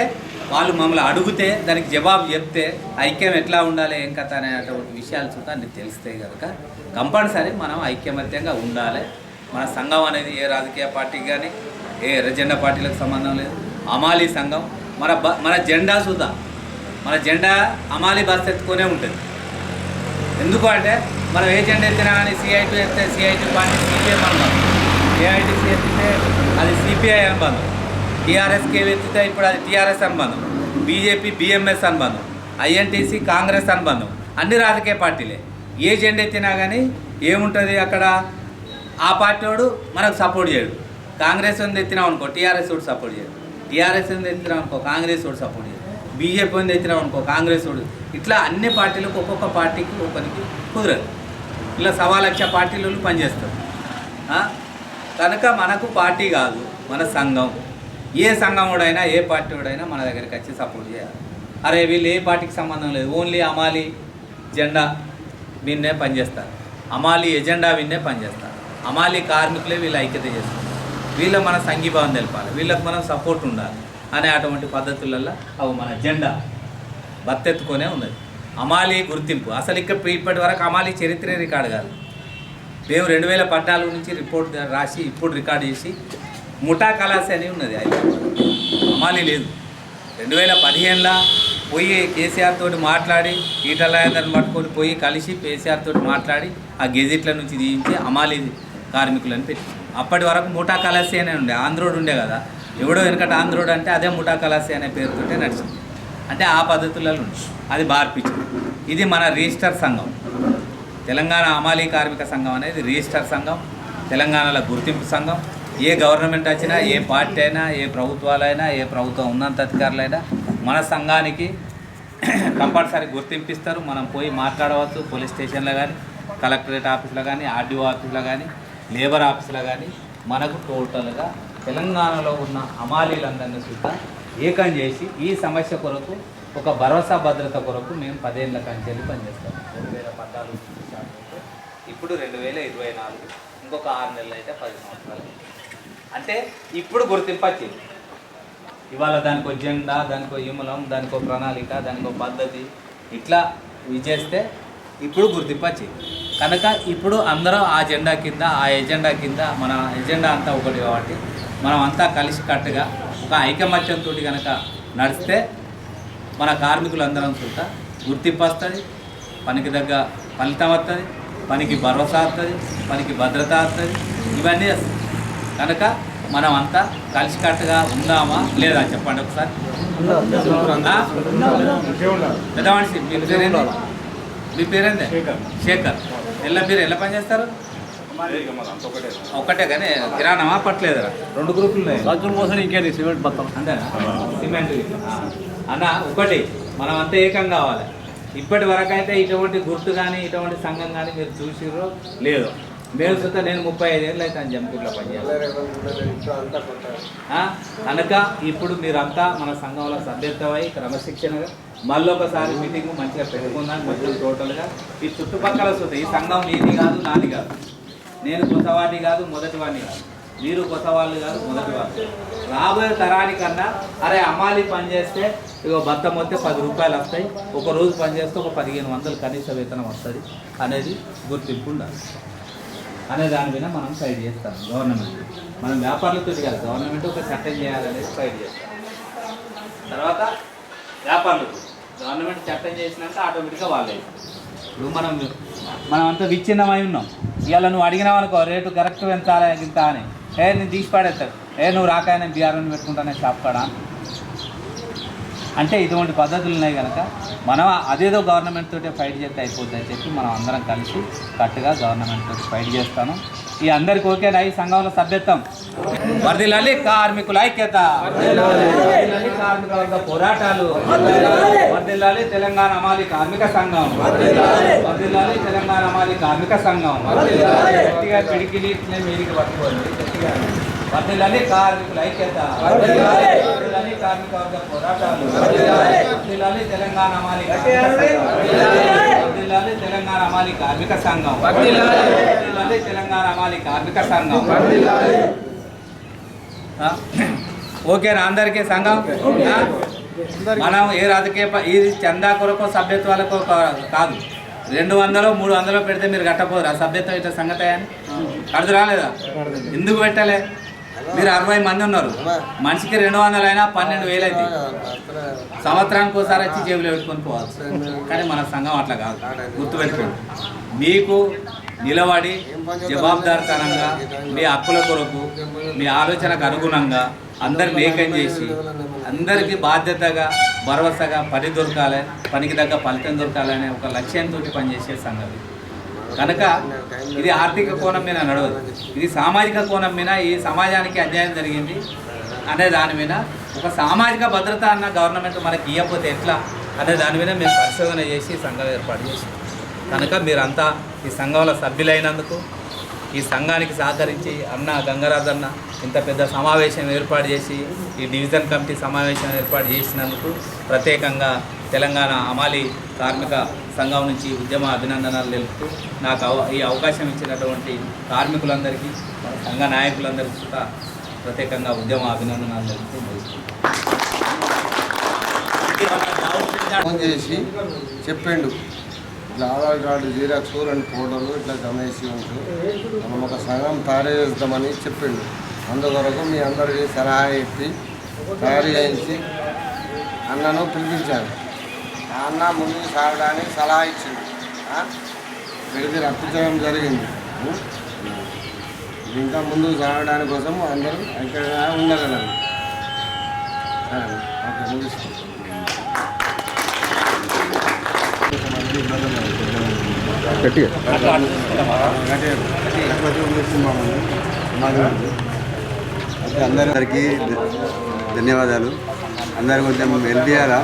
S2: వాళ్ళు మమ్మల్ని అడిగితే దానికి జవాబు చెప్తే ఐక్యం ఎట్లా ఉండాలి, ఏం కథ అనేటువంటి విషయాలు చూస్తే అన్ని తెలుస్తాయి. కనుక కంపల్సరీ మనం ఐక్యమత్యంగా ఉండాలి. మన సంఘం అనేది ఏ రాజకీయ పార్టీకి కానీ, ఏ ఎర్రజెండా పార్టీలకు సంబంధం లేదు. అమాలీ సంఘం మన జెండా సుధా, మన జెండా అమాలీ బస్ ఎత్తుకొనే ఉంటుంది. ఎందుకు అంటే మనం ఏ జెండా ఎత్తినా కానీ CIT ఎత్తే CIT పార్టీ CPM అనుబంధం, AITC ఎత్తితే అది CPI అనుబంధం, TRSకి ఎత్తితే ఇప్పుడు అది TRS అనుబంధం, BJP BMS అనుబంధం, INTC కాంగ్రెస్ అనుబంధం. అన్ని రాజకీయ పార్టీలే. ఏ జెండా ఎత్తినా కానీ ఏముంటుంది అక్కడ, ఆ పార్టీ వాడు మనకు సపోర్ట్ చేయడు. కాంగ్రెస్ ఉంది ఎత్తినాం అనుకో, TRS వాడు సపోర్ట్ చేయడు. TRS ఉంది ఎత్తినాం అనుకో, కాంగ్రెస్ వాడు సపోర్ట్ చేయడు. BJP ఉంది ఎత్తినాం అనుకో, కాంగ్రెస్ వాడు. ఇట్లా అన్ని పార్టీలకు ఒక్కొక్క పార్టీకి ఒకరికి కుదరదు. ఇలా 1,00,000 పార్టీలు పనిచేస్తారు. కనుక మనకు పార్టీ కాదు, మన సంఘం. ఏ సంఘం వాడైనా ఏ పార్టీ వాడైనా మన దగ్గరికి వచ్చి సపోర్ట్ చేయాలి. అరే వీళ్ళు ఏ పార్టీకి సంబంధం లేదు, ఓన్లీ అమాలి జెండా విన్నే పనిచేస్తారు, అమాలి ఎజెండా విన్నే పనిచేస్తారు, అమాలి కార్మికులే వీళ్ళు ఐక్యత చేస్తారు, వీళ్ళ మన సంఘీభావం తెలపాలి, వీళ్ళకి మనం సపోర్ట్ ఉండాలి అనే అటువంటి పద్ధతులలో అవి మన జెండా బత్తెత్తుకొనే ఉన్నది. అమాలి గుర్తింపు అసలు ఇప్పటి వరకు అమాలి చరిత్ర రికార్డు కాదు. మేము 2014 నుంచి రిపోర్ట్ రాసి ఇప్పుడు రికార్డు చేసి ముఠా కళాసి అని ఉన్నది హైదరాబాద్. అమాలి లేదు. 2015లో పోయి కేసీఆర్ తోటి మాట్లాడి ఈటలాయందరిని పట్టుకొని పోయి కలిసి కేసీఆర్ తోటి మాట్లాడి ఆ గెజిట్ల నుంచి తీయించి అమాలి కార్మికులను పెట్టి అప్పటి వరకు ముఠా కళాసి అనే ఉండే, ఆంధ్రోడ్ ఉండే కదా, ఎవడో వెనకట ఆంధ్రోడ్ అంటే అదే ముఠా కళాసి అనే పేరుతోటే నడిచింది. అంటే ఆ పద్ధతులలో ఉంది, అది బార్పించింది. ఇది మన రిజిస్టర్ సంఘం, తెలంగాణ అమాలి కార్మిక సంఘం అనేది రిజిస్టర్ సంఘం, తెలంగాణలో గుర్తింపు సంఘం. ఏ గవర్నమెంట్ వచ్చినా, ఏ పార్టీ అయినా, ఏ ప్రభుత్వాలైనా, ఏ ప్రభుత్వం ఉన్నంత అధికారులైనా మన సంఘానికి కంపల్సరీ గుర్తింపిస్తారు. మనం పోయి మాట్లాడవచ్చు, పోలీస్ స్టేషన్లో కానీ, కలెక్టరేట్ ఆఫీస్లో కానీ, ఆర్డీఓ ఆఫీస్లో కానీ, లేబర్ ఆఫీస్లో కానీ మనకు టోటల్గా తెలంగాణలో ఉన్న అమాలీలందరినీ సుద్ధా ఏకం చేసి ఈ సమస్య కొరకు ఒక భరోసా భద్రత కొరకు మేము 10 ఏళ్ళ కంచెల్లి పనిచేస్తాం. 2014 ఇప్పుడు 2024, ఇంకొక 6 నెలలు అయితే 10 సంవత్సరాలు. అంటే ఇప్పుడు గుర్తింపు వచ్చింది. ఇవాళ దానికో జెండా, దానికో ఇమలం, దానికో ప్రణాళిక, దానికో పద్ధతి, ఇట్లా చేస్తే ఇప్పుడు గుర్తింపు వచ్చింది. కనుక ఇప్పుడు అందరం ఆ జెండా కింద, ఆ ఎజెండా కింద, మన ఎజెండా అంతా ఒకటి కాబట్టి మనం అంతా కలిసి కట్టుగా ఒక ఐకమత్యంతో కనుక నడిస్తే మన కార్మికులందరం చూట గుర్తింపు వస్తుంది, పనికి తగ్గ ఫలితం వస్తుంది, పనికి భరోసా వస్తుంది, పనికి భద్రత వస్తుంది, ఇవన్నీ వస్తాయి. కనుక మనం అంతా కలిసికట్టుగా ఉందామా లేదా చెప్పండి ఒకసారి. పెద్ద మనిషి మీ పేరేంది? మీ పేరేంది? శేఖర్. ఎలా పని చేస్తారు? ఒకటే కానీ కిరాణమా పట్టలేదురా? 2 గ్రూపులు
S3: ఇంకేది సిమెంట్ మొత్తం
S2: అంతేనా? సిమెంట్ అన్న ఒకటి, మనం అంతా ఏకం కావాలి. ఇప్పటి వరకు అయితే ఇటువంటి గుర్తు కానీ ఇటువంటి సంఘం కానీ మీరు చూసిర్రో లేదు. మేము చూస్తే నేను 35 ఏళ్ళు అయితే జంపూర్లో పనిచేయాలి. కనుక ఇప్పుడు మీరంతా మన సంఘంలో సభ్యత్వమై క్రమశిక్షణగా మళ్ళీ ఒకసారి మీటింగ్ మంచిగా పెట్టుకుందాం. మొత్తం టోటల్గా ఈ చుట్టుపక్కల చూస్తే ఈ సంఘం నీది కాదు, నాది కాదు, నేను కొత్తవాడిని కాదు, మొదటివాడిని కాదు, మీరు కొత్తవాళ్ళు కాదు, మొదటివాళ్ళు. రాబోయే తరానికన్నా అరే అమ్మాలి పని చేస్తే ఇక భర్త మొత్తం 10 రూపాయలు వస్తాయి, ఒక రోజు పని చేస్తే ఒక 1500 కనీస వేతనం వస్తుంది అనేది గుర్తింపు ఉండాలి. అనే దాని మీద మనం సైడ్ చేస్తాం. గవర్నమెంట్ మనం వ్యాపారులతో కాదు, గవర్నమెంట్ ఒక చట్టం చేయాలనేది సైడ్ చేస్తాం. తర్వాత వ్యాపారులకు గవర్నమెంట్ చట్టం చేసినాక ఆటోమేటిక్గా వాళ్ళే. ఇప్పుడు మనం అంతా విచ్ఛిన్నమై ఉన్నాం. ఇవాళ నువ్వు అడిగినావు అనుకో రేటు కరెక్ట్ పెంచాలి ఇంత అని, నేను తీసి పడేస్తాడు, నువ్వు రాకాయ నేను బీఆర్ఓని పెట్టుకుంటానే షాప్ కాడ అంటే ఇటువంటి పద్ధతులు ఉన్నాయి. కనుక మనం అదేదో గవర్నమెంట్ తోటే ఫైట్ చేస్తే అయిపోద్ది అని చెప్పి మనం అందరం కలిసి కట్టుగా గవర్నమెంట్ తోటి ఫైట్ చేస్తాను. ఈ అందరికి ఓకేనా? ఈ సంఘంలో సభ్యత్వం వర్ధిల్లాలి, కార్మికుల ఐక్యత వర్ధిల్లాలి, కార్మికుల యొక్క పోరాటాలు వర్ధిల్లాలి, తెలంగాణ అమాలి కార్మిక సంఘం వర్ధిల్లాలి, తెలంగాణ అమాలి కార్మిక సంఘం గట్టిగా పిడికిలి ఇట్లే మీరికి పట్టుకోండి గట్టిగా. వర్ధిల్లాలి కార్మికుల ఐక్యత వర్ధిల్లాలి, కార్మిక వర్గ పోరాటాలు వర్ధిల్లాలి, తెలంగాణ అమాలి వర్ధిల్లాలి, తెలంగాణ అమాలి కార్మిక సంఘం వర్ధిల్లాలి, తెలంగాణ అమాలి కార్మిక సంఘం. ఓకేనా అందరికీ సంఘం? మనం ఏ రాజకీయ ఇది చందా కొరకు సభ్యత్వాలకు కాదు, 200 300 పెడితే మీరు కట్టపోరు. ఆ సభ్యత్వం ఇట్లా సంగతి అని కడుతు రాలేదా? ఎందుకు పెట్టలే? మీరు 60 మంది ఉన్నారు, మనిషికి 200 అయినా 12,000 అవుతాయి. సంవత్సరానికి ఒకసారి వచ్చి జేబులో పెట్టుకొని పోవచ్చు. కానీ మన సంఘం అట్లా కాదు, గుర్తుపెట్టుకోండి. మీకు నిలబడి జవాబుదారితనంగా మీ హక్కుల కొరకు మీ ఆలోచనకు అనుగుణంగా అందరిని ఏకం చేసి అందరికీ బాధ్యతగా భరోసాగా పని దొరకాలి, పనికి తగ్గ ఫలితం దొరకాలనే ఒక లక్ష్యంతో పనిచేసే సంఘం. కనుక ఇది ఆర్థిక కోణం మీద నడవదు, ఇది సామాజిక కోణం మీద ఈ సమాజానికి అన్యాయం జరిగింది అనే దాని మీద ఒక సామాజిక భద్రత అన్న గవర్నమెంట్ మనకి ఇవ్వకపోతే ఎట్లా అనే దాని మీద మేము పరిశోధన చేసి సంఘం ఏర్పాటు చేసాం. కనుక మీరంతా ఈ సంఘంలో సభ్యులైనందుకు, ఈ సంఘానికి సహకరించి అన్న గంగరాజన్న ఇంత పెద్ద సమావేశం ఏర్పాటు చేసి ఈ డివిజన్ కమిటీ సమావేశం ఏర్పాటు చేసినందుకు ప్రత్యేకంగా తెలంగాణ హమాలి కార్మిక సంఘం నుంచి ఉద్యమ అభినందనలు తెలుపుతూ నాకు ఈ అవకాశం ఇచ్చినటువంటి కార్మికులందరికీ సంఘ నాయకులందరికీ కూడా ప్రత్యేకంగా ఉద్యమ అభినందనలు తెలుపుతూ
S3: ఫోన్ చేసి చెప్పిండు ఇట్లా ఆధార్ కార్డు జిరాక్స్ 2 ఫోటోలు ఇట్లా జమేసి ఉంటూ మనం ఒక సంఘం తయారు చేద్దామని చెప్పిండు. అందుకొరకు మీ అందరికీ సలహా చెప్పి తయారు చేయించి అన్నను పిలిపించాను. ఆ అన్న ముందుకు సాగడానికి సలహా ఇచ్చిండు. పెడితే రప్పించడం జరిగింది. ఇంకా ముందుకు సాగడానికి కోసం అందరూ ఇక్కడ ఉండగలరు. ఓకే, ముగిస్తాం.
S4: అందరికీ ధన్యవాదాలు. అందరూ కొంచెం హెల్ప్ చేయాలా,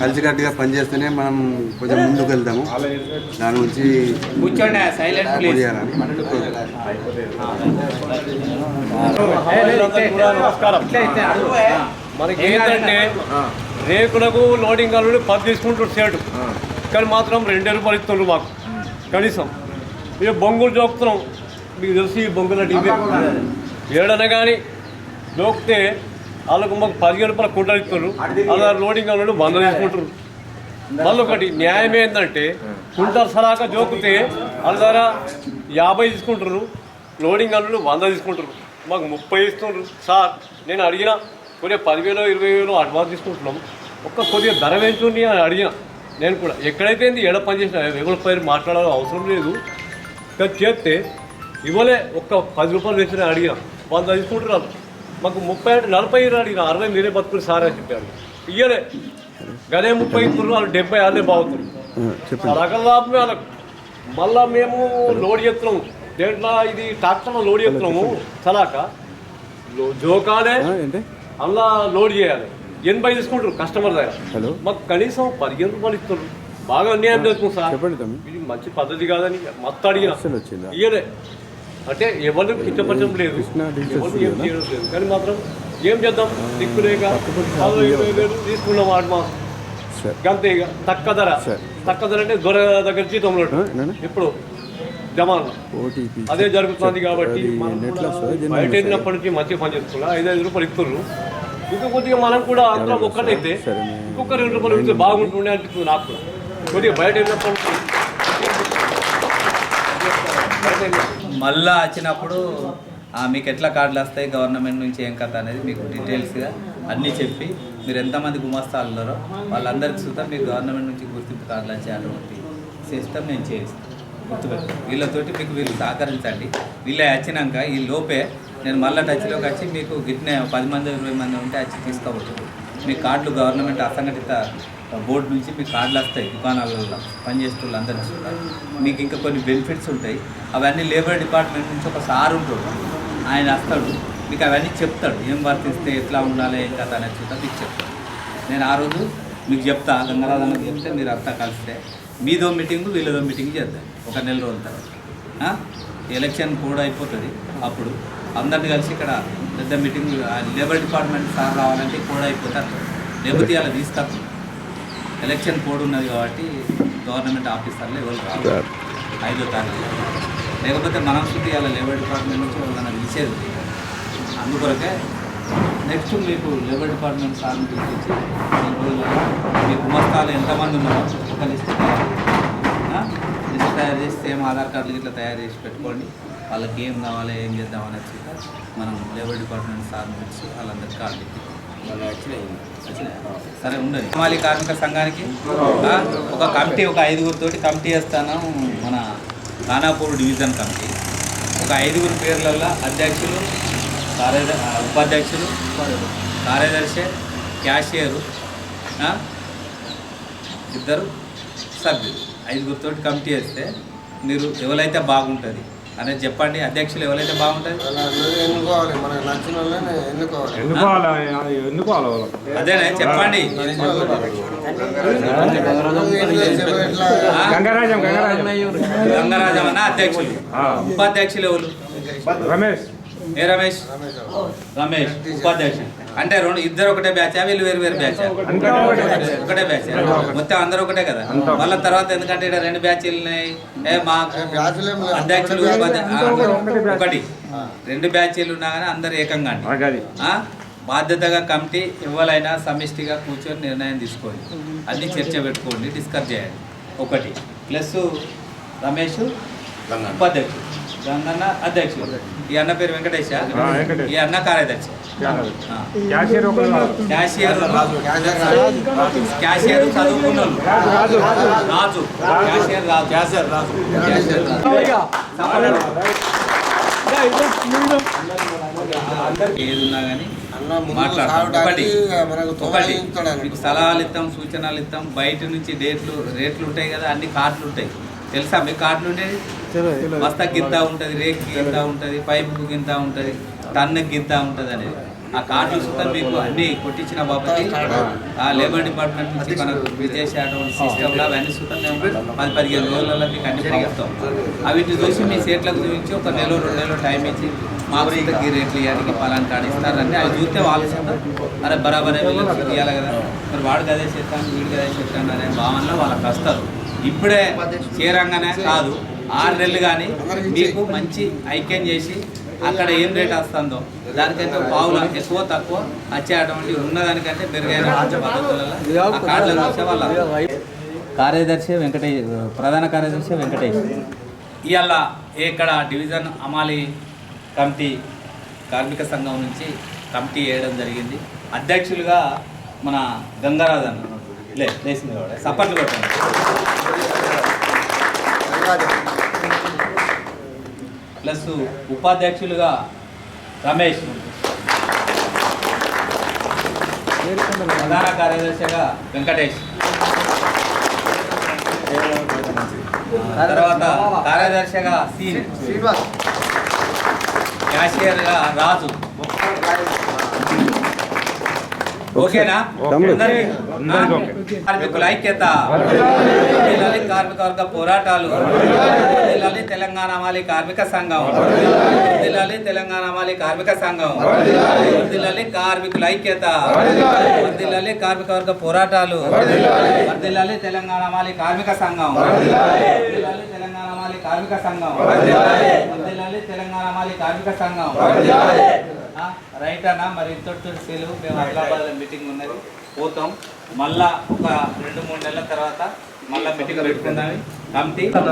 S4: కలిసికట్టుగా పనిచేస్తేనే మనం కొంచెం ముందుకు వెళ్తాము. దాని గురించి
S5: మనకి ఏంటంటే రేకులకు లోడింగ్ కాలు 10 తీసుకుంటారు షర్టు, కానీ మాత్రం 2 రూపాయలు ఇస్తున్నారు మాకు కనీసం. ఇక బొంగులు జోకుతున్నాం, మీకు తెలిసి ఈ బొంగుల టీవీ ఏడన కానీ జోకితే వాళ్ళకు మాకు 15 రూపాయల కుంటలు ఇస్తున్నారు. అలా లోడింగ్ కాలు 100 తీసుకుంటారు. మళ్ళీ ఒకటి న్యాయం ఏంటంటే కుంటలు సలాక జోకితే వాళ్ళ దగ్గర 50 తీసుకుంటారు, లోడింగ్ కాలు 100 తీసుకుంటారు. మాకు 30 ఇస్తున్నారు. సార్ నేను అడిగిన కొద్దిగా 10,000 20,000 అడ్వాన్స్ తీసుకుంటున్నాం, కొద్దిగా ధర పెంచుని అని అడిగిన. నేను కూడా ఎక్కడైతే ఏడ పనిచేసిన ఎవరి పైన మాట్లాడాలో అవసరం లేదు, కానీ చేస్తే ఇవ్వలే. 10 రూపాయలు పెంచిన అడిగిన 100 తీసుకుంటున్నారు. మాకు 30 40 అడిగిన 60 మీరే బతుకులు సార్ అని చెప్పారు. ఇయ్యలే, గదే 30 ఇస్తున్నారు, వాళ్ళు 70 వాళ్ళే బాగుతున్నారు. రకం లాభమే వాళ్ళకు. మళ్ళీ మేము లోడ్ చేస్తున్నాము, దేంట్లో ఇది ట్రాక్టర్లో లోడ్ చేస్తున్నాము. సలాక జోకాలే అలా లోడ్ చేయాలి. 80 తీసుకుంటారు కస్టమర్ దగ్గర, మాకు కనీసం 15 రూపాయలు ఇస్తున్నారు. బాగా అన్యాయం చేస్తున్నాం సార్, ఇది మంచి పద్ధతి కాదని మత్తు అడిగిన ఇయ్యలే. అంటే ఎవరికి కిచ్చపరచడం లేదు, ఎవరికి ఏం చేయడం లేదు, కానీ మాత్రం ఏం చేద్దాం దిక్కులేక 20,000 తీసుకున్నాం అడ్వాన్స్. అంతే. ఇక తక్కువ ధర అంటే దొర దగ్గర జీతం ఇప్పుడు జమానా అదే జరుగుతుంది. కాబట్టి బయట వెళ్ళినప్పటి నుంచి మంచిగా పని చేస్తున్నా 5 రూపాయలు ఇస్తున్నారు. ఇంకా కొద్దిగా మనం కూడా అందరం ఒక్కటైతే ఇంకొక 2 రూపాయలు ఇస్తే బాగుంటుండే అనిపిస్తుంది నాకు కూడా. కొద్దిగా బయట వెళ్ళినప్పటి నుంచి
S2: మళ్ళా వచ్చినప్పుడు మీకు ఎట్లా కార్డులు వస్తాయి, గవర్నమెంట్ నుంచి ఏం కథ అనేది మీకు డీటెయిల్స్గా అన్నీ చెప్పి మీరు ఎంతమంది గుమస్తాలు ఉన్నారో వాళ్ళందరికీ చూద్దాం మీకు గవర్నమెంట్ నుంచి గుర్తింపు కార్డులు వచ్చే అటువంటి సిస్టమ్ నేను చేస్తాను. గుర్తుపెట్టు, వీళ్ళతోటి మీకు వీళ్ళు సహకరించండి. వీళ్ళే వచ్చినాక ఈ లోపే నేను మళ్ళీ టచ్లోకి వచ్చి మీకు గిట్నే 10 మంది 20 మంది ఉంటే వచ్చి తీసుకోవచ్చు. మీ కార్డులు గవర్నమెంట్ అసంఘటిత బోర్డు నుంచి మీకు కార్డులు వస్తాయి. దుకాణాలలో పనిచేసే వాళ్ళందరికీ కూడా మీకు ఇంకా కొన్ని బెనిఫిట్స్ ఉంటాయి. అవన్నీ లేబర్ డిపార్ట్మెంట్ నుంచి ఒక సార్ ఉంటాడు, ఆయన వస్తాడు, మీకు అవన్నీ చెప్తాడు. ఏం వర్తిస్తే ఎట్లా ఉండాలి ఏం కథ అనేది చూద్దాం మీకు చెప్తాడు. నేను ఆ రోజు మీకు చెప్తా, గంగరాజన్నకు చెప్తే మీరు అంతా కలిస్తే మీదో మీటింగు వీళ్ళదో మీటింగ్ చేద్దాం. ఒక నెల రోజుల తర్వాత ఎలక్షన్ కూడా అయిపోతుంది. అప్పుడు అందరిని కలిసి ఇక్కడ పెద్ద మీటింగ్ లేబర్ డిపార్ట్మెంట్ సార్ రావాలంటే కూడా అయిపోతారు, లేకపోతే అలా తీసుకొస్తాం. ఎలక్షన్ కోడ్ ఉన్నది కాబట్టి గవర్నమెంట్ ఆఫీసర్లు ఎవరు రావాలి 5వ తారీఖు, లేకపోతే మనం చుట్టూ అలా లేబర్ డిపార్ట్మెంట్ నుంచి వాళ్ళని పిలిచేది. అందుకొరకే నెక్స్ట్ మీకు లేబర్ డిపార్ట్మెంట్ సార్ని పిలిపించి మీ గుమస్తాలు ఎంతమంది ఉన్నారో ఒక లిస్ట్ తయారు చేసి సేమ్ ఆధార్ కార్డులు ఇట్లా తయారు చేసి పెట్టుకోండి. వాళ్ళకి ఏం కావాలి ఏం చేద్దామని వచ్చి మనం లేబర్ డిపార్ట్మెంట్ సార్ని పిలిచి వాళ్ళందరికీ కార్డు వాళ్ళు సరే ఉండదు. హమాలి కార్మిక సంఘానికి ఒక కమిటీ, ఒక 5గురితోటి కమిటీ వేస్తాను. మన ఖానాపూర్ డివిజన్ కమిటీ ఒక 5గురు పేర్లలో అధ్యక్షులు, ఉపాధ్యక్షులు, కార్యదర్శి, క్యాషియరు, 2 సభ్యులు 5గురితోటి కమిటీ వేస్తే మీరు ఎవరైతే బాగుంటుంది అనేది చెప్పండి. అధ్యక్షులు ఎవరైతే బాగుంటుంది
S3: ఎన్నుకోవాలి, మనకు నచ్చిన వాళ్ళని ఎన్నుకోవాలి.
S2: అదేనా చెప్పండి. గంగరాజం అన్న అధ్యక్షులు. ఉపాధ్యక్షులు ఎవరు? రమేష్ ఉపాధ్యక్షులు. అంటే ఇద్దరు ఒకటే బ్యాచ్, వీళ్ళు వేరు వేరు బ్యాచ్? ఒకటే బ్యాచ్ మొత్తం, అందరూ ఒకటే కదా. వాళ్ళ తర్వాత ఎందుకంటే ఇక్కడ 2 బ్యాచ్లు ఉన్నాయి. మా అధ్యక్షులు ఒకటి 2 బ్యాచ్లు ఉన్నా కానీ అందరు ఏకంగా బాధ్యతగా కమిటీ ఎవరైనా సమిష్టిగా కూర్చొని నిర్ణయం తీసుకోండి, అన్ని చర్చ పెట్టుకోండి, డిస్కస్ చేయండి. ఒకటి ప్లస్ రమేష్ ఉపాధ్యక్షుడు, గంగన్న అధ్యక్షుడు. ఈ అన్న పేరు వెంకటేశ, ఈ అన్న కార్యదర్శి. క్యాషియర్ చదువుకున్నాను రాజు, క్యాషియర్ రాజు. ఏదున్నా కానీ మాట్లాడతాం. ఒకటి మీకు సలహాలు ఇస్తాం, సూచనలు ఇస్తాం. బయట నుంచి రేట్లు ఉంటాయి కదా, అన్ని కార్డులు ఉంటాయి. తెలుసా మీకు కార్డులు ఉండేది? బస్తా గింత ఉంటుంది, రేక్కి గింత ఉంటుంది, పైపుకు గింత ఉంటుంది, టన్నుకి గింత ఉంటుంది అనేది. ఆ కార్డులు సుతం మీకు అన్నీ కొట్టించిన బాబతి ఆ లేబర్ డిపార్ట్మెంట్ నుంచి మనకు విజయశాఖ సిస్టంలో అవన్నీ సుతం 10-15 రోజులలో మీకు అన్ని పంపుతాం. అవిటిని చూసి మీ సేట్లకు చూపించి 1 నెల 2 నెలలు టైం ఇచ్చి మాకు ఈ రేట్లు ఇవ్వడానికి పలానా కార్డు ఇస్తారని అవి చూస్తే వాళ్ళు చెప్తారు. అరే బరాబరే వీళ్ళకి ఇవ్వాలి కదా, మరి వాడు గదే చేస్తాను వీడు గదే చేస్తాను అనే భావనలో వాళ్ళకి వస్తారు. ఇప్పుడే చేరంగానే కాదు, 6 నెలలు కానీ మీకు మంచి ఐక్యం చేసి అక్కడ ఏం రేట్ వస్తుందో దానికంటే పావుల ఎక్కువ తక్కువ వచ్చేటువంటి ఉన్నదానికంటే మెరుగైన పద్ధతులలో ఆ కార్డులకు వచ్చే వాళ్ళ కార్యదర్శి వెంకటేష్, ప్రధాన కార్యదర్శి వెంకటేష్. ఇవాళ ఇక్కడ డివిజన్ అమాలి కమిటీ కార్మిక సంఘం నుంచి కమిటీ వేయడం జరిగింది. అధ్యక్షులుగా మన గంగరాజు అన్న లేచింది కూడా సపోర్ట్లు కొట్టాను. ప్లస్ ఉపాధ్యక్షులుగా రమేష్, ప్రధాన కార్యదర్శిగా వెంకటేష్, తర్వాత కార్యదర్శిగా శ్రీనివాస్, క్యాషియర్గా రాజు. ఓకేనా? కార్మికుల ఐక్యత, కార్మిక వర్గ పోరాటాలు, తెలంగాణ అమాలి కార్మిక సంఘం, తెలంగాణ అమాలి కార్మిక సంఘం, కార్మికుల ఐక్యత, కార్మిక వర్గ పోరాటాలు, తెలంగాణ అమాలి కార్మిక సంఘం, తెలంగాణ అమాలి కార్మిక సంఘం, తెలంగాణ అమాలి కార్మిక సంఘం. రైట్ అన్న, మరి ఇంతటితో సెలవు. మేము హైదరాబాద్లో మీటింగ్ ఉన్నది, పోతాం. మళ్ళా ఒక 2-3 నెలల తర్వాత మళ్ళీ మీటింగ్ పెట్టుకుందాం. కమిటీ ఇప్పుడు